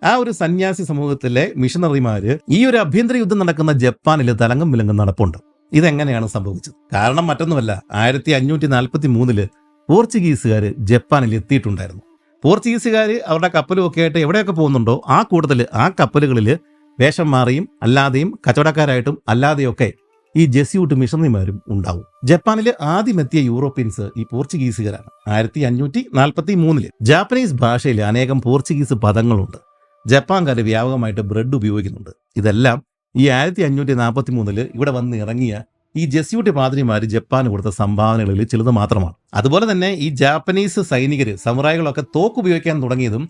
ആ ഒരു സന്യാസി സമൂഹത്തിലെ മിഷണറിമാർ ഈ ഒരു ആഭ്യന്തര യുദ്ധം നടക്കുന്ന ജപ്പാനിൽ തലങ്ങും വിലങ്ങും നടപ്പുണ്ട്. ഇതെങ്ങനെയാണ് സംഭവിച്ചത്? കാരണം മറ്റൊന്നുമല്ല, 1543 പോർച്ചുഗീസുകാർ ജപ്പാനിൽ എത്തിയിട്ടുണ്ടായിരുന്നു. പോർച്ചുഗീസുകാർ അവരുടെ കപ്പലും ഒക്കെ ആയിട്ട് എവിടെയൊക്കെ പോകുന്നുണ്ടോ ആ കൂട്ടത്തിൽ, ആ കപ്പലുകളിൽ വേഷം മാറിയും അല്ലാതെയും കച്ചവടക്കാരായിട്ടും അല്ലാതെയൊക്കെ ഈ ജെസ്യൂട്ട് മിഷണറിമാരും ഉണ്ടാവും. ജപ്പാനിൽ ആദ്യമെത്തിയ യൂറോപ്യൻസ് ഈ പോർച്ചുഗീസുകാരാണ്. 1543 ജാപ്പനീസ് ഭാഷയിൽ അനേകം പോർച്ചുഗീസ് പദങ്ങളുണ്ട്. ജപ്പാൻകാർ വ്യാപകമായിട്ട് ബ്രെഡ് ഉപയോഗിക്കുന്നുണ്ട്. ഇതെല്ലാം ഈ 1543 ഇവിടെ വന്ന് ഇറങ്ങിയ ഈ ജെസ്യൂട്ട് പാദ്രിമാർ ജപ്പാന് കൊടുത്ത സംഭാവനകളിൽ ചിലത് മാത്രമാണ്. അതുപോലെ തന്നെ ഈ ജാപ്പനീസ് സൈനികർ, സമുറായികളൊക്കെ തോക്ക് ഉപയോഗിക്കാൻ തുടങ്ങിയതും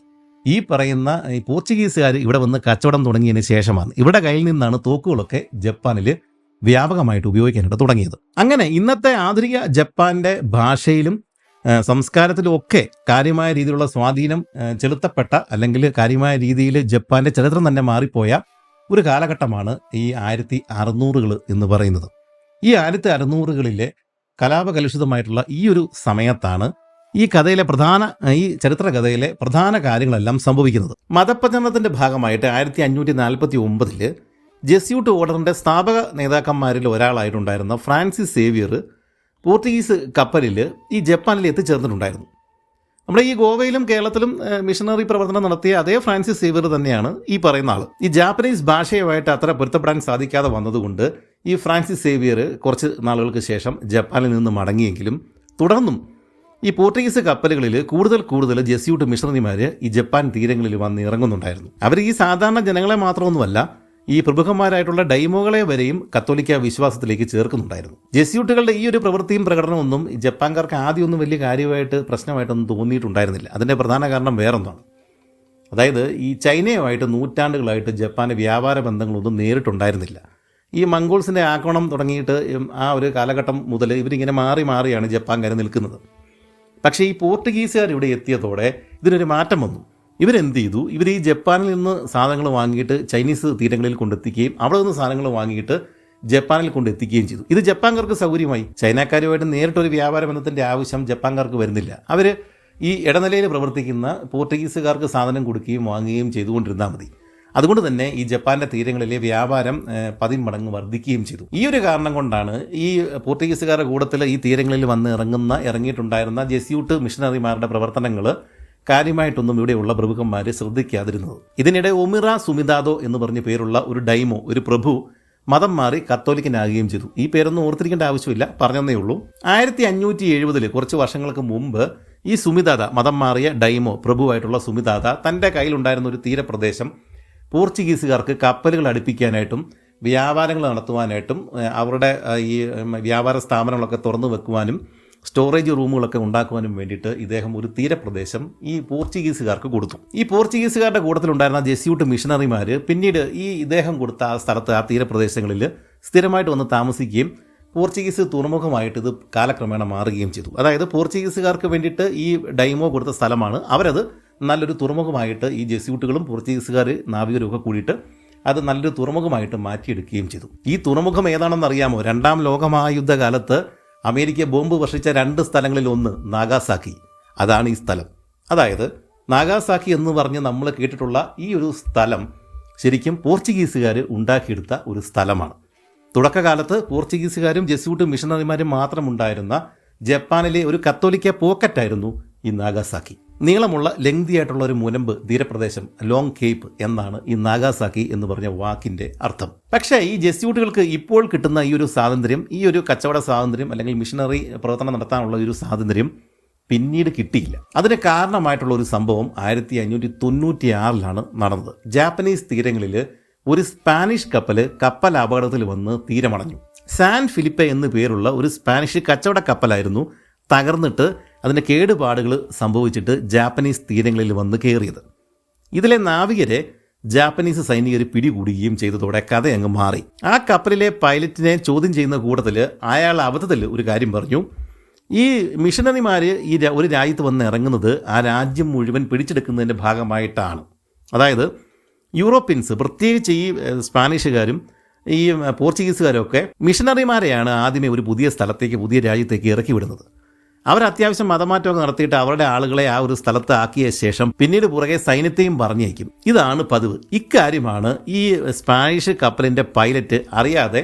ഈ പറയുന്ന ഈ പോർച്ചുഗീസുകാർ ഇവിടെ വന്ന് കച്ചവടം തുടങ്ങിയതിന് ശേഷമാണ്. ഇവിടെ കയ്യിൽ നിന്നാണ് തോക്കുകളൊക്കെ ജപ്പാനിൽ വ്യാപകമായിട്ട് ഉപയോഗിക്കാനായിട്ട് തുടങ്ങിയത്. അങ്ങനെ ഇന്നത്തെ ആധുനിക ജപ്പാന്റെ ഭാഷയിലും സംസ്കാരത്തിലും ഒക്കെ കാര്യമായ രീതിയിലുള്ള സ്വാധീനം ചെലുത്തപ്പെട്ട, അല്ലെങ്കിൽ കാര്യമായ രീതിയിൽ ജപ്പാന്റെ ചരിത്രം തന്നെ മാറിപ്പോയ ഒരു കാലഘട്ടമാണ് ഈ 1600 എന്ന് പറയുന്നത്. ഈ 1600 കലാപകലുഷിതമായിട്ടുള്ള ഈ ഒരു സമയത്താണ് ഈ കഥയിലെ ഈ ചരിത്രകഥയിലെ പ്രധാന കാര്യങ്ങളെല്ലാം സംഭവിക്കുന്നത്. മതപ്രചരണത്തിന്റെ ഭാഗമായിട്ട് 1549 ജെസ്യൂട്ട് ഓർഡറിന്റെ സ്ഥാപക നേതാക്കന്മാരിൽ ഒരാളായിട്ടുണ്ടായിരുന്ന ഫ്രാൻസിസ് സേവിയർ പോർച്ചുഗീസ് കപ്പലിൽ ഈ ജപ്പാനിൽ എത്തിച്ചേർന്നിട്ടുണ്ടായിരുന്നു. നമ്മുടെ ഈ ഗോവയിലും കേരളത്തിലും മിഷണറി പ്രവർത്തനം നടത്തിയ അതേ ഫ്രാൻസിസ് സേവിയർ തന്നെയാണ് ഈ പറയുന്ന ആൾ. ഈ ജാപ്പനീസ് ഭാഷയുമായിട്ട് അത്ര പൊരുത്തപ്പെടാൻ സാധിക്കാതെ വന്നതുകൊണ്ട് ഈ ഫ്രാൻസിസ് സേവിയർ കുറച്ച് നാളുകൾക്ക് ശേഷം ജപ്പാനിൽ നിന്ന് മടങ്ങിയെങ്കിലും തുടർന്നും ഈ പോർച്ചുഗീസ് കപ്പലുകളിൽ കൂടുതൽ ജെസ്യൂട്ട് മിഷണറിമാർ ഈ ജപ്പാൻ തീരങ്ങളിൽ വന്ന് ഇറങ്ങുന്നുണ്ടായിരുന്നു. അവർ ഈ സാധാരണ ജനങ്ങളെ മാത്രമൊന്നുമല്ല, ഈ പ്രമുഖന്മാരായിട്ടുള്ള ഡൈമോകളെ വരെയും കത്തോലിക്ക വിശ്വാസത്തിലേക്ക് ചേർക്കുന്നുണ്ടായിരുന്നു. ജെസ്യൂട്ടുകളുടെ ഈ ഒരു പ്രവൃത്തിയും പ്രകടനമൊന്നും ജപ്പാൻകാർക്ക് ആദ്യമൊന്നും വലിയ കാര്യമായിട്ട് പ്രശ്നമായിട്ടൊന്നും തോന്നിയിട്ടുണ്ടായിരുന്നില്ല. അതിൻ്റെ പ്രധാന കാരണം വേറൊന്നാണ്. അതായത് ഈ ചൈനയുമായിട്ട് നൂറ്റാണ്ടുകളായിട്ട് ജപ്പാൻ്റെ വ്യാപാര ബന്ധങ്ങളൊന്നും നേരിട്ടുണ്ടായിരുന്നില്ല. ഈ മംഗോൾസിൻ്റെ ആക്രമണം തുടങ്ങിയിട്ട് ആ ഒരു കാലഘട്ടം മുതൽ ഇവരിങ്ങനെ മാറിയാണ് ജപ്പാൻകാർ നിൽക്കുന്നത്. പക്ഷേ ഈ പോർട്ടുഗീസുകാർ ഇവിടെ എത്തിയതോടെ ഇതിനൊരു മാറ്റം വന്നു. ഇവരെന്ത് ചെയ്തു? ഇവർ ഈ ജപ്പാനിൽ നിന്ന് സാധനങ്ങൾ വാങ്ങിയിട്ട് ചൈനീസ് തീരങ്ങളിൽ കൊണ്ടെത്തിക്കുകയും അവിടെ നിന്ന് സാധനങ്ങൾ വാങ്ങിയിട്ട് ജപ്പാനിൽ കൊണ്ടെത്തിക്കുകയും ചെയ്തു. ഇത് ജപ്പാൻകാർക്ക് സൗകര്യമായി. ചൈനക്കാരുമായിട്ട് നേരിട്ടൊരു വ്യാപാര ബന്ധത്തിൻ്റെ ആവശ്യം ജപ്പാൻകാർക്ക് വരുന്നില്ല. അവർ ഈ ഇടനിലയിൽ പ്രവർത്തിക്കുന്ന പോർട്ടുഗീസുകാർക്ക് സാധനം കൊടുക്കുകയും വാങ്ങുകയും ചെയ്തുകൊണ്ടിരുന്നാൽ മതി. അതുകൊണ്ട് തന്നെ ഈ ജപ്പാന്റെ തീരങ്ങളിലെ വ്യാപാരം 10 മടങ്ങ് വർദ്ധിക്കുകയും ചെയ്തു. ഈ ഒരു കാരണം കൊണ്ടാണ് ഈ പോർട്ടുഗീസുകാരുടെ കൂട്ടത്തിൽ ഈ തീരങ്ങളിൽ വന്ന് ഇറങ്ങിയിട്ടുണ്ടായിരുന്ന ജെസ്യൂട്ട് മിഷണറിമാരുടെ പ്രവർത്തനങ്ങൾ കാര്യമായിട്ടൊന്നും ഇവിടെയുള്ള പ്രഭുക്കന്മാർ ശ്രദ്ധിക്കാതിരുന്നത്. ഇതിനിടെ ഒമിറ സുമിതാദോ എന്ന് പറഞ്ഞ പേരുള്ള ഒരു ഡൈമോ, ഒരു പ്രഭു മതം മാറി കത്തോലിക്കനാകുകയും ചെയ്തു. ഈ പേരൊന്നും ഓർത്തിരിക്കേണ്ട ആവശ്യമില്ല, പറഞ്ഞതേ ഉള്ളൂ. 1570 കുറച്ച് വർഷങ്ങൾക്ക് മുമ്പ് ഈ സുമിതാദ, മതം മാറിയ ഡൈമോ പ്രഭുവായിട്ടുള്ള സുമിതാദ, തൻ്റെ കയ്യിലുണ്ടായിരുന്ന ഒരു തീരപ്രദേശം പോർച്ചുഗീസുകാർക്ക് കപ്പലുകൾ അടുപ്പിക്കാനായിട്ടും വ്യാപാരങ്ങൾ നടത്തുവാനായിട്ടും അവരുടെ ഈ വ്യാപാര സ്ഥാപനങ്ങളൊക്കെ തുറന്നു വെക്കുവാനും സ്റ്റോറേജ് റൂമുകളൊക്കെ ഉണ്ടാക്കുവാനും വേണ്ടിയിട്ട് ഇദ്ദേഹം ഒരു തീരപ്രദേശം ഈ പോർച്ചുഗീസുകാർക്ക് കൊടുത്തു. ഈ പോർച്ചുഗീസുകാരുടെ കൂട്ടത്തിലുണ്ടായിരുന്ന ജെസ്യൂട്ട് മിഷണറിമാർ പിന്നീട് ഈ ഇദ്ദേഹം കൊടുത്ത ആ സ്ഥലത്ത്, ആ തീരപ്രദേശങ്ങളിൽ സ്ഥിരമായിട്ട് വന്ന് താമസിക്കുകയും പോർച്ചുഗീസ് തുറമുഖമായിട്ട് ഇത് കാലക്രമേണ മാറുകയും ചെയ്തു. അതായത് പോർച്ചുഗീസുകാർക്ക് വേണ്ടിയിട്ട് ഈ ഡൈമോ കൊടുത്ത സ്ഥലമാണ്, അവരത് നല്ലൊരു തുറമുഖമായിട്ട് ഈ ജെസ്യൂട്ടുകളും പോർച്ചുഗീസുകാർ നാവികരും ഒക്കെ കൂടിയിട്ട് അത് നല്ലൊരു തുറമുഖമായിട്ട് മാറ്റിയെടുക്കുകയും ചെയ്തു. ഈ തുറമുഖം ഏതാണെന്ന് അറിയാമോ? 2ാം ലോകമഹായുദ്ധകാലത്ത് അമേരിക്ക ബോംബ് വർഷിച്ച 2 സ്ഥലങ്ങളിൽ ഒന്ന് നാഗാസാക്കി. അതാണ് ഈ സ്ഥലം. അതായത് നാഗാസാക്കി എന്ന് പറഞ്ഞ് നമ്മൾ കേട്ടിട്ടുള്ള ഈ ഒരു സ്ഥലം ശരിക്കും പോർച്ചുഗീസുകാർ ഉണ്ടാക്കിയെടുത്ത ഒരു സ്ഥലമാണ്. തുടക്കകാലത്ത് പോർച്ചുഗീസുകാരും ജെസ്യൂട്ട് മിഷണറിമാരും മാത്രം ഉണ്ടായിരുന്ന ജപ്പാനിലെ ഒരു കത്തോലിക്ക പോക്കറ്റായിരുന്നു ഈ നാഗാസാക്കി. നീളമുള്ള ലെങ്തി ആയിട്ടുള്ള ഒരു മുനമ്പ് തീരപ്രദേശം, ലോങ് കേപ്പ് എന്നാണ് ഈ നാഗാസാക്കി എന്ന് പറഞ്ഞ വാക്കിന്റെ അർത്ഥം. പക്ഷേ ഈ ജെസ്യൂട്ടുകൾക്ക് ഇപ്പോൾ കിട്ടുന്ന ഈ ഒരു സ്വാതന്ത്ര്യം, ഈ ഒരു കച്ചവട സ്വാതന്ത്ര്യം അല്ലെങ്കിൽ മിഷനറി പ്രവർത്തനം നടത്താനുള്ള ഒരു സ്വാതന്ത്ര്യം പിന്നീട് കിട്ടിയില്ല. അതിന് കാരണമായിട്ടുള്ള ഒരു സംഭവം 1596 നടന്നത്. ജാപ്പനീസ് തീരങ്ങളിൽ ഒരു സ്പാനിഷ് കപ്പൽ അപകടത്തിൽ വന്ന് തീരമടഞ്ഞു. സാൻ ഫിലിപ്പെ എന്ന് പേരുള്ള ഒരു സ്പാനിഷ് കച്ചവട കപ്പലായിരുന്നു തകർന്നിട്ട് അതിൻ്റെ കേടുപാടുകൾ സംഭവിച്ചിട്ട് ജാപ്പനീസ് തീരങ്ങളിൽ വന്ന് കയറിയത്. ഇതിലെ നാവികരെ ജാപ്പനീസ് സൈനികർ പിടികൂടുകയും ചെയ്തതോടെ കഥ അങ്ങ് മാറി. ആ കപ്പലിലെ പൈലറ്റിനെ ചോദ്യം ചെയ്യുന്ന കൂട്ടത്തിൽ അയാൾ അബദ്ധത്തിൽ ഒരു കാര്യം പറഞ്ഞു. ഈ മിഷനറിമാർ ഒരു രാജ്യത്ത് വന്ന് ഇറങ്ങുന്നത് ആ രാജ്യം മുഴുവൻ പിടിച്ചെടുക്കുന്നതിൻ്റെ ഭാഗമായിട്ടാണ്. അതായത് യൂറോപ്യൻസ്, പ്രത്യേകിച്ച് ഈ സ്പാനിഷുകാരും ഈ പോർച്ചുഗീസുകാരൊക്കെ മിഷനറിമാരെയാണ് ആദ്യമേ ഒരു പുതിയ സ്ഥലത്തേക്ക്, പുതിയ രാജ്യത്തേക്ക് ഇറക്കി വിടുന്നത്. അവർ അത്യാവശ്യം മതമാറ്റമൊക്കെ നടത്തിയിട്ട് അവരുടെ ആളുകളെ ആ ഒരു സ്ഥലത്ത് ആക്കിയ ശേഷം പിന്നീട് പുറകെ സൈന്യത്തെയും പറഞ്ഞയക്കും. ഇതാണ് പതിവ്. ഇക്കാര്യമാണ് ഈ സ്പാനിഷ് കപ്പലിൻ്റെ പൈലറ്റ് അറിയാതെ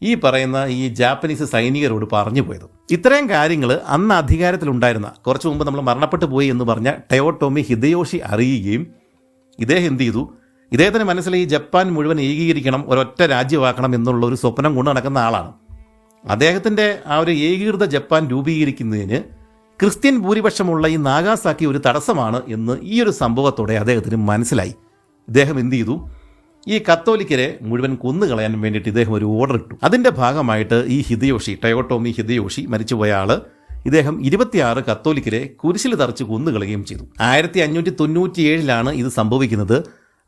ഈ പറയുന്ന ഈ ജാപ്പനീസ് സൈനികരോട് പറഞ്ഞു പോയത്. ഇത്രയും കാര്യങ്ങൾ അന്ന് അധികാരത്തിലുണ്ടായിരുന്ന, കുറച്ചു മുമ്പ് നമ്മൾ മരണപ്പെട്ടു പോയി എന്ന് പറഞ്ഞ ടയോട്ടോമി ഹിദയോഷി അറിയുകയും ഇദ്ദേഹം എന്ത് ചെയ്തു, ഇദ്ദേഹത്തിന് മനസ്സിൽ ഈ ജപ്പാൻ മുഴുവൻ ഏകീകരിക്കണം, ഒരൊറ്റ രാജ്യമാക്കണം എന്നുള്ള ഒരു സ്വപ്നം കൊണ്ട് നടക്കുന്ന ആളാണ്. അദ്ദേഹത്തിൻ്റെ ആ ഒരു ഏകീകൃത ജപ്പാൻ രൂപീകരിക്കുന്നതിന് ക്രിസ്ത്യൻ ഭൂരിപക്ഷമുള്ള ഈ നാഗാസാക്കി ഒരു തടസ്സമാണ് എന്ന് ഈ ഒരു സംഭവത്തോടെ അദ്ദേഹത്തിന് മനസ്സിലായി. ഇദ്ദേഹം എന്ത് ചെയ്തു, ഈ കത്തോലിക്കരെ മുഴുവൻ കൊന്നുകളയാൻ വേണ്ടിയിട്ട് ഇദ്ദേഹം ഒരു ഓർഡർ ഇട്ടു. അതിൻ്റെ ഭാഗമായിട്ട് ഈ ടയോട്ടോമി ഹിദയോഷി മരിച്ചുപോയ ആൾ, ഇദ്ദേഹം 26 കത്തോലിക്കരെ കുരിശിൽ തറച്ച് കൊന്നുകളയുകയും ചെയ്തു. 1597 ഇത് സംഭവിക്കുന്നത്.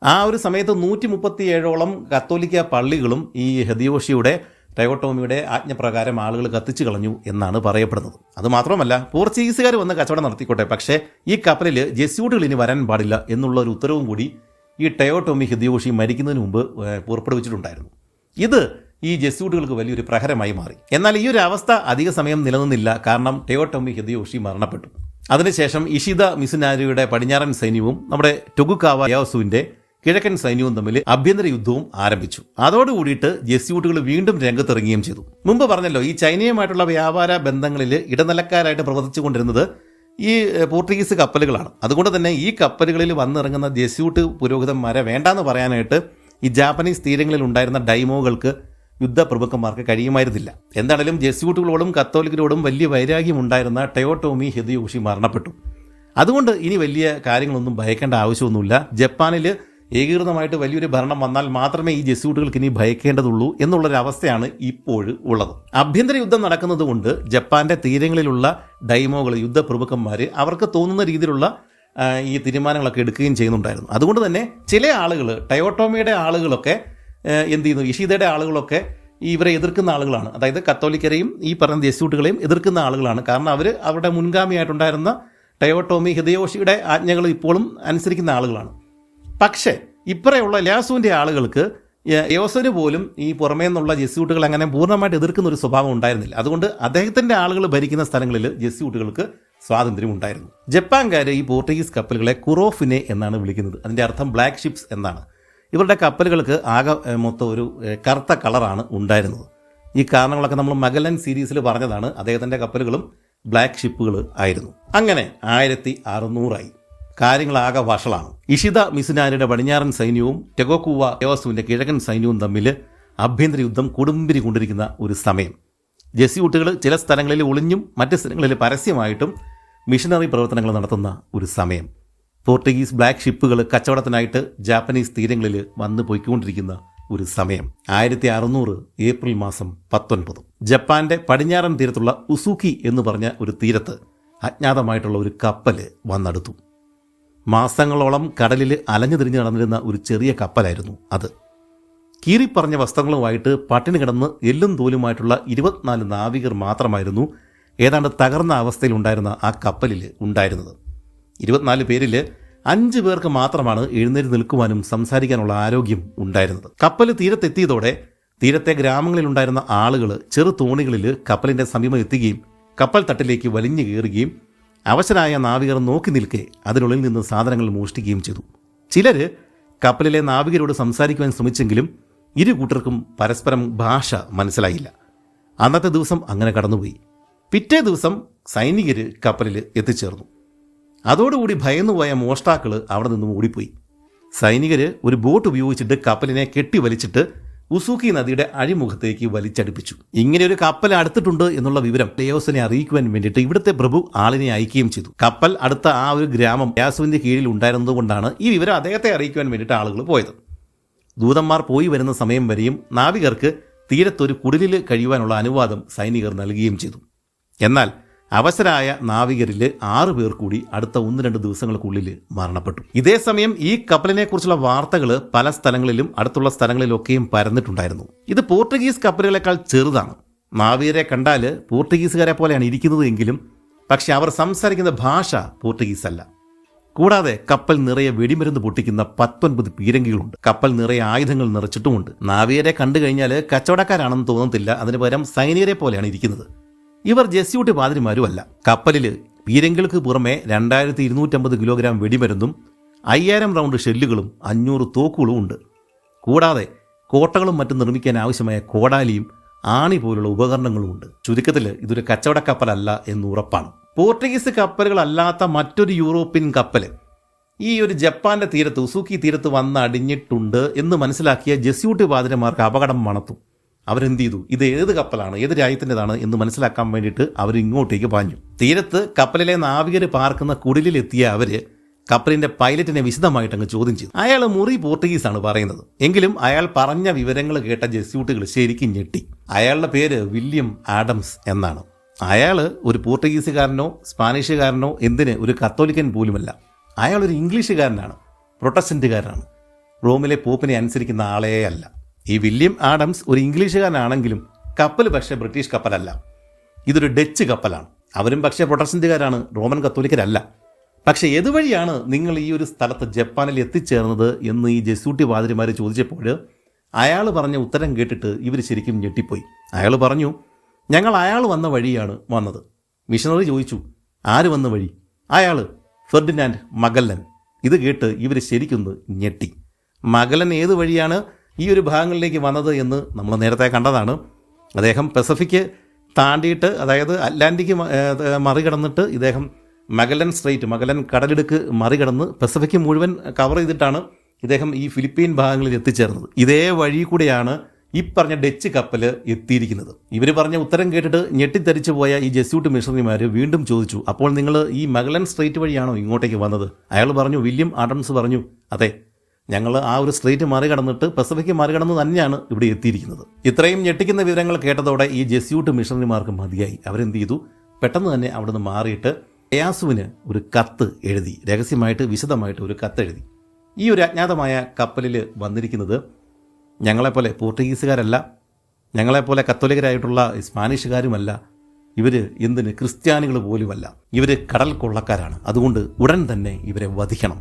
ആ ഒരു സമയത്ത് 137ഓളം കത്തോലിക്ക പള്ളികളും ഈ ഹിദയോഷിയുടെ ടയോട്ടോമിയുടെ ആജ്ഞപ്രകാരം ആളുകൾ കത്തിച്ചു കളഞ്ഞു എന്നാണ് പറയപ്പെടുന്നത്. അതുമാത്രമല്ല, പോർച്ചുഗീസുകാർ വന്ന് കച്ചവടം നടത്തിക്കോട്ടെ, പക്ഷേ ഈ കപ്പലിൽ ജെസ്യൂട്ടുകൾ ഇനി വരാൻ പാടില്ല എന്നുള്ള ഒരു ഉത്തരവും കൂടി ഈ ടയോട്ടോമി ഹിദയോഷി മരിക്കുന്നതിന് മുമ്പ് പുറപ്പെടുവിച്ചിട്ടുണ്ടായിരുന്നു. ഇത് ഈ ജെസ്യൂട്ടുകൾക്ക് വലിയൊരു പ്രഹരമായി മാറി. എന്നാൽ ഈ ഒരു അവസ്ഥ അധിക സമയം നിലനിന്നില്ല. കാരണം ടയോട്ടോമി ഹിദയോഷി മരണപ്പെട്ടു. അതിനുശേഷം ഇഷിദ മിസുനാരിയുടെ പടിഞ്ഞാറൻ സൈന്യവും നമ്മുടെ ടൊകുഗാവ യേസുവിൻ്റെ കിഴക്കൻ സൈന്യവും തമ്മിൽ ആഭ്യന്തര യുദ്ധവും ആരംഭിച്ചു. അതോടുകൂടിയിട്ട് ജെസ്യൂട്ടുകൾ വീണ്ടും രംഗത്തിറങ്ങുകയും ചെയ്തു. മുമ്പ് പറഞ്ഞല്ലോ, ഈ ചൈനയുമായിട്ടുള്ള വ്യാപാര ബന്ധങ്ങളിൽ ഇടനിലക്കാരായിട്ട് പ്രവർത്തിച്ചുകൊണ്ടിരുന്നത് ഈ പോർട്ടുഗീസ് കപ്പലുകളാണ്. അതുകൊണ്ട് തന്നെ ഈ കപ്പലുകളിൽ വന്നിറങ്ങുന്ന ജെസ്യൂട്ട് പുരോഹിതന്മാരെ വേണ്ടാന്ന് പറയാനായിട്ട് ഈ ജാപ്പനീസ് തീരങ്ങളിൽ ഉണ്ടായിരുന്ന ഡൈമോകൾക്ക്, യുദ്ധപ്രഭുക്കന്മാർക്ക് കഴിയുമായിരുന്നില്ല. എന്താണെങ്കിലും ജെസ്യൂട്ടുകളോടും കത്തോലിക്കരോടും വലിയ വൈരാഗ്യം ഉണ്ടായിരുന്ന ടയോട്ടോമി ഹിദയോഷി മരണപ്പെട്ടു. അതുകൊണ്ട് ഇനി വലിയ കാര്യങ്ങളൊന്നും ഭയക്കേണ്ട ആവശ്യമൊന്നുമില്ല. ജപ്പാനിൽ ഏകീകൃതമായിട്ട് വലിയൊരു ഭരണം വന്നാൽ മാത്രമേ ഈ ജെസ്യൂട്ടുകൾക്ക് ഇനി ഭയക്കേണ്ടതുള്ളൂ എന്നുള്ളൊരവസ്ഥയാണ് ഇപ്പോൾ ഉള്ളത്. ആഭ്യന്തര യുദ്ധം നടക്കുന്നത് കൊണ്ട് ജപ്പാന്റെ തീരങ്ങളിലുള്ള ഡൈമോകൾ, യുദ്ധപ്രഭുക്കന്മാർ അവർക്ക് തോന്നുന്ന രീതിയിലുള്ള ഈ തീരുമാനങ്ങളൊക്കെ എടുക്കുകയും ചെയ്യുന്നുണ്ടായിരുന്നു. അതുകൊണ്ട് തന്നെ ചില ആളുകൾ, ടയോട്ടോമിയുടെ ആളുകളൊക്കെ എന്ത് ചെയ്യുന്നു, ഇഷിദയുടെ ആളുകളൊക്കെ ഇവരെ എതിർക്കുന്ന ആളുകളാണ്. അതായത് കത്തോലിക്കരെയും ഈ പറഞ്ഞ ജെസ്യൂട്ടുകളെയും എതിർക്കുന്ന ആളുകളാണ്. കാരണം അവർ അവരുടെ മുൻഗാമിയായിട്ടുണ്ടായിരുന്ന ടയോട്ടോമി ഹിദയോഷിയുടെ ആജ്ഞകൾ ഇപ്പോഴും അനുസരിക്കുന്ന ആളുകളാണ്. പക്ഷേ ഇപ്പറയുള്ള ലാസുവിൻ്റെ ആളുകൾക്ക്, യോസന് പോലും ഈ പുറമേ നിന്നുള്ള ജെസ്യൂട്ടുകൾ അങ്ങനെ പൂർണ്ണമായിട്ട് എതിർക്കുന്ന ഒരു സ്വഭാവം ഉണ്ടായിരുന്നില്ല. അതുകൊണ്ട് അദ്ദേഹത്തിൻ്റെ ആളുകൾ ഭരിക്കുന്ന സ്ഥലങ്ങളിൽ ജെസ്യൂട്ടുകൾക്ക് സ്വാതന്ത്ര്യം ഉണ്ടായിരുന്നു. ജപ്പാൻകാർ ഈ പോർട്ടുഗീസ് കപ്പലുകളെ കുറോഫിനെ എന്നാണ് വിളിക്കുന്നത്. അതിൻ്റെ അർത്ഥം ബ്ലാക്ക് ഷിപ്സ് എന്നാണ്. ഇവരുടെ കപ്പലുകൾക്ക് ആകെ മൊത്തം ഒരു കറുത്ത കളറാണ് ഉണ്ടായിരുന്നത്. ഈ കാരണങ്ങളൊക്കെ നമ്മൾ മഗല്ലൻ സീരീസിൽ പറഞ്ഞതാണ്. അദ്ദേഹത്തിൻ്റെ കപ്പലുകളും ബ്ലാക്ക് ഷിപ്പുകൾ ആയിരുന്നു. അങ്ങനെ 1600 കാര്യങ്ങളാകെ വഷളാണ്. ഇഷിദ മിസുനാരിയുടെ പടിഞ്ഞാറൻ സൈന്യവും ടൊകുഗാവ യേസുവിൻ്റെ കിഴക്കൻ സൈന്യവും തമ്മിൽ ആഭ്യന്തര യുദ്ധം കൊടുമ്പിരി കൊണ്ടിരിക്കുന്ന ഒരു സമയം. ജെസ്യൂട്ടുകൾ ചില സ്ഥലങ്ങളിൽ ഒളിഞ്ഞും മറ്റ് സ്ഥലങ്ങളിൽ പരസ്യമായിട്ടും മിഷനറി പ്രവർത്തനങ്ങൾ നടത്തുന്ന ഒരു സമയം. പോർട്ടുഗീസ് ബ്ലാക്ക് ഷിപ്പുകൾ കച്ചവടത്തിനായിട്ട് ജാപ്പനീസ് തീരങ്ങളിൽ വന്നു പോയിക്കൊണ്ടിരിക്കുന്ന ഒരു സമയം. 1600 ഏപ്രിൽ മാസം 19 ജപ്പാന്റെ പടിഞ്ഞാറൻ തീരത്തുള്ള ഉസുക്കി എന്ന് പറഞ്ഞ ഒരു തീരത്ത് അജ്ഞാതമായിട്ടുള്ള ഒരു കപ്പൽ വന്നെടുത്തു. മാസങ്ങളോളം കടലിൽ അലഞ്ഞു തിരിഞ്ഞ് നടന്നിരുന്ന ഒരു ചെറിയ കപ്പലായിരുന്നു അത്. കീറിപ്പറഞ്ഞ വസ്ത്രങ്ങളുമായിട്ട് പട്ടിണി കിടന്ന് എല്ലും തോലുമായിട്ടുള്ള 24 നാവികർ മാത്രമായിരുന്നു ഏതാണ്ട് തകർന്ന അവസ്ഥയിലുണ്ടായിരുന്ന ആ കപ്പലിൽ ഉണ്ടായിരുന്നത്. 24 പേരിൽ 5 പേർക്ക് മാത്രമാണ് എഴുന്നേറ്റ് നിൽക്കുവാനും സംസാരിക്കാനുള്ള ആരോഗ്യം ഉണ്ടായിരുന്നത്. കപ്പൽ തീരത്തെത്തിയതോടെ തീരത്തെ ഗ്രാമങ്ങളിലുണ്ടായിരുന്ന ആളുകൾ ചെറു തോണികളിൽ കപ്പലിൻ്റെ സമീപം എത്തുകയും കപ്പൽ തട്ടിലേക്ക് വലിഞ്ഞു കയറുകയും അവശരായ നാവികർ നോക്കി നിൽക്കെ അതിനുള്ളിൽ നിന്ന് സാധനങ്ങൾ മോഷ്ടിക്കുകയും ചെയ്തു. ചിലർ കപ്പലിലെ നാവികരോട് സംസാരിക്കുവാൻ ശ്രമിച്ചെങ്കിലും ഇരു കൂട്ടർക്കും പരസ്പരം ഭാഷ മനസ്സിലായില്ല. അന്നത്തെ ദിവസം അങ്ങനെ കടന്നുപോയി. പിറ്റേ ദിവസം സൈനികർ കപ്പലിൽ എത്തിച്ചേർന്നു. അതോടുകൂടി ഭയന്നുപോയ മോഷ്ടാക്കൾ അവിടെ നിന്നും ഓടിപ്പോയി. സൈനികർ ഒരു ബോട്ട് ഉപയോഗിച്ചിട്ട് കപ്പലിനെ കെട്ടിവലിച്ചിട്ട് ഉസൂക്കി നദിയുടെ അഴിമുഖത്തേക്ക് വലിച്ചടുപ്പിച്ചു. ഇങ്ങനെ ഒരു കപ്പൽ അടുത്തിട്ടുണ്ട് എന്നുള്ള വിവരം ലേയോസിനെ അറിയിക്കുവാൻ വേണ്ടിയിട്ട് ഇവിടുത്തെ പ്രഭു ആളിനെ അയക്കുകയും ചെയ്തു. കപ്പൽ അടുത്ത ആ ഒരു ഗ്രാമം ലേയാസുവിൻ്റെ കീഴിൽ ഉണ്ടായിരുന്നതുകൊണ്ടാണ് ഈ വിവരം അദ്ദേഹത്തെ അറിയിക്കുവാൻ വേണ്ടിയിട്ട് ആളുകൾ പോയത്. ദൂതന്മാർ പോയി വരുന്ന സമയം വരെയും നാവികർക്ക് തീരത്തൊരു കുടിലിൽ കഴിയുവാനുള്ള അനുവാദം സൈനികർ നൽകുകയും ചെയ്തു. എന്നാൽ അവശരായ നാവികരിൽ 6 പേർ കൂടി അടുത്ത 1-2 ദിവസങ്ങൾക്കുള്ളിൽ മരണപ്പെട്ടു. ഇതേസമയം ഈ കപ്പലിനെക്കുറിച്ചുള്ള വാർത്തകൾ പല സ്ഥലങ്ങളിലും അടുത്തുള്ള സ്ഥലങ്ങളിലൊക്കെയും പരന്നിട്ടുണ്ടായിരുന്നു. ഇത് പോർട്ടുഗീസ് കപ്പലുകളെക്കാൾ ചെറുതാണ്. നാവികരെ കണ്ടാൽ പോർട്ടുഗീസുകാരെ പോലെയാണ് ഇരിക്കുന്നത് എങ്കിലും പക്ഷെ അവർ സംസാരിക്കുന്ന ഭാഷ പോർട്ടുഗീസ് അല്ല. കൂടാതെ കപ്പൽ നിറയെ വെടിമരുന്ന് പൊട്ടിക്കുന്ന 19 പീരങ്കികളുണ്ട്. കപ്പൽ നിറയെ ആയുധങ്ങൾ നിറച്ചിട്ടുമുണ്ട്. നാവികരെ കണ്ടു കഴിഞ്ഞാൽ കച്ചവടക്കാരാണെന്ന് തോന്നത്തില്ല. അതിന് പകരം സൈനികരെ പോലെയാണ് ഇരിക്കുന്നത്. ഇവർ ജെസ്യൂട്ട് പാതിരിമാരുമല്ല. കപ്പലിൽ പീരങ്കികൾക്ക് പുറമെ 2250 കിലോഗ്രാം വെടിമരുന്നും 5000 റൗണ്ട് ഷെല്ലുകളും 500 തോക്കുകളും ഉണ്ട്. കൂടാതെ കോട്ടകളും മറ്റും നിർമ്മിക്കാൻ ആവശ്യമായ കോടാലിയും ആണി പോലുള്ള ഉപകരണങ്ങളും ഉണ്ട്. ചുരുക്കത്തിൽ ഇതൊരു കച്ചവട കപ്പലല്ല എന്ന് ഉറപ്പാണ്. പോർട്ടുഗീസ് കപ്പലുകളല്ലാത്ത മറ്റൊരു യൂറോപ്യൻ കപ്പൽ ഈ ഒരു ജപ്പാന്റെ തീരത്ത് ഉസൂക്കി തീരത്ത് വന്ന് അടിഞ്ഞിട്ടുണ്ട് എന്ന് മനസ്സിലാക്കിയ ജെസ്യൂട്ട് പാതിരമാർക്ക് അപകടം മണത്തു. അവരെന്ത് ചെയ്തു? ഇത് ഏത് കപ്പലാണ്, ഏത് രാജ്യത്തിൻ്റെതാണ് എന്ന് മനസ്സിലാക്കാൻ വേണ്ടിയിട്ട് അവർ ഇങ്ങോട്ടേക്ക് പാഞ്ഞു. തീരത്ത് കപ്പലിലെ നാവികർ പാർക്കുന്ന കുടിലെത്തിയ അവർ കപ്പലിൻ്റെ പൈലറ്റിനെ വിശദമായിട്ട് അങ്ങ് ചോദ്യം ചെയ്തു. അയാൾ മുറി പോർട്ടുഗീസാണ് പറയുന്നത്. എങ്കിലും അയാൾ പറഞ്ഞ വിവരങ്ങൾ കേട്ട ജെസ്യൂട്ടുകൾ ശരിക്കും ഞെട്ടി. അയാളുടെ പേര് വില്യം ആഡംസ് എന്നാണ്. അയാൾ ഒരു പോർട്ടുഗീസുകാരനോ സ്പാനിഷുകാരനോ എന്തിന് ഒരു കത്തോലിക്കൻ പോലുമല്ല. അയാൾ ഒരു ഇംഗ്ലീഷുകാരനാണ്, പ്രൊട്ടസ്റ്റന്റുകാരനാണ്. റോമിലെ പോപ്പിനെ അനുസരിക്കുന്ന ആളേ അല്ല. ഈ വില്യം ആഡംസ് ഒരു ഇംഗ്ലീഷുകാരനാണെങ്കിലും കപ്പൽ പക്ഷേ ബ്രിട്ടീഷ് കപ്പലല്ല. ഇതൊരു ഡച്ച് കപ്പലാണ്. അവരും പക്ഷേ പ്രൊട്ടസ്റ്റന്റുകാരാണ്, റോമൻ കത്തോലിക്കരല്ല. പക്ഷേ ഏതുവഴിയാണ് നിങ്ങൾ ഈ ഒരു സ്ഥലത്ത് ജപ്പാനിൽ എത്തിച്ചേർന്നത് എന്ന് ഈ ജെസ്യൂട്ടി പാതിരിമാർ ചോദിച്ചപ്പോൾ അയാൾ പറഞ്ഞ ഉത്തരം കേട്ടിട്ട് ഇവർ ശരിക്കും ഞെട്ടിപ്പോയി. അയാൾ പറഞ്ഞു, ഞങ്ങൾ അയാൾ വന്ന വഴിയാണ് വന്നത്. മിഷണറി ചോദിച്ചു, ആര് വന്ന വഴി? അയാൾ ഫെർഡിനാൻഡ് മഗല്ലൻ. ഇത് കേട്ട് ഇവർ ശരിക്കൊന്ന് ഞെട്ടി. മഗല്ലൻ ഏത് വഴിയാണ് ഈ ഒരു ഭാഗങ്ങളിലേക്ക് വന്നത് എന്ന് നമ്മൾ നേരത്തെ കണ്ടതാണ്. അദ്ദേഹം പസഫിക് താണ്ടിയിട്ട്, അതായത് അറ്റ്ലാന്റിക് മറികടന്നിട്ട് ഇദ്ദേഹം മഗല്ലൻ സ്ട്രെയിറ്റ്, മഗല്ലൻ കടലിടുക്ക് മറികടന്ന് പസഫിക് മുഴുവൻ കവർ ചെയ്തിട്ടാണ് ഇദ്ദേഹം ഈ ഫിലിപ്പീൻ ഭാഗങ്ങളിൽ എത്തിച്ചേർന്നത്. ഇതേ വഴി കൂടെയാണ് ഈ പറഞ്ഞ ഡച്ച് കപ്പൽ എത്തിയിരിക്കുന്നത്. ഇവർ പറഞ്ഞ ഉത്തരം കേട്ടിട്ട് ഞെട്ടിത്തരിച്ചു പോയ ഈ ജെസ്യൂട്ട് മിഷണറിമാർ വീണ്ടും ചോദിച്ചു, അപ്പോൾ നിങ്ങൾ ഈ മഗല്ലൻ സ്ട്രെയിറ്റ് വഴിയാണോ ഇങ്ങോട്ടേക്ക് വന്നത്? അയാൾ പറഞ്ഞു, വില്യം ആഡംസ് പറഞ്ഞു, അതെ, ഞങ്ങൾ ആ ഒരു സ്ട്രെയിറ്റ് മറികടന്നിട്ട് പസഫിക് മറികടന്ന് തന്നെയാണ് ഇവിടെ എത്തിയിരിക്കുന്നത്. ഇത്രയും ഞെട്ടിക്കുന്ന വിവരങ്ങൾ കേട്ടതോടെ ഈ ജെസ്യൂട്ട് മിഷണറിമാർക്ക് മതിയായി. അവരെന്ത് ചെയ്തു? പെട്ടെന്ന് തന്നെ അവിടെ നിന്ന് മാറിയിട്ട് ലേയാസുവിന് ഒരു കത്ത് എഴുതി, രഹസ്യമായിട്ട് വിശദമായിട്ട് ഒരു കത്തെഴുതി. ഈ ഒരു അജ്ഞാതമായ കപ്പലിൽ വന്നിരിക്കുന്നത് ഞങ്ങളെപ്പോലെ പോർട്ടുഗീസുകാരല്ല, ഞങ്ങളെപ്പോലെ കത്തോലിക്കരായിട്ടുള്ള സ്പാനിഷുകാരുമല്ല, ഇവർ എന്തിന് ക്രിസ്ത്യാനികൾ പോലുമല്ല, ഇവർ കടൽ കൊള്ളക്കാരാണ്. അതുകൊണ്ട് ഉടൻ തന്നെ ഇവരെ വധിക്കണം.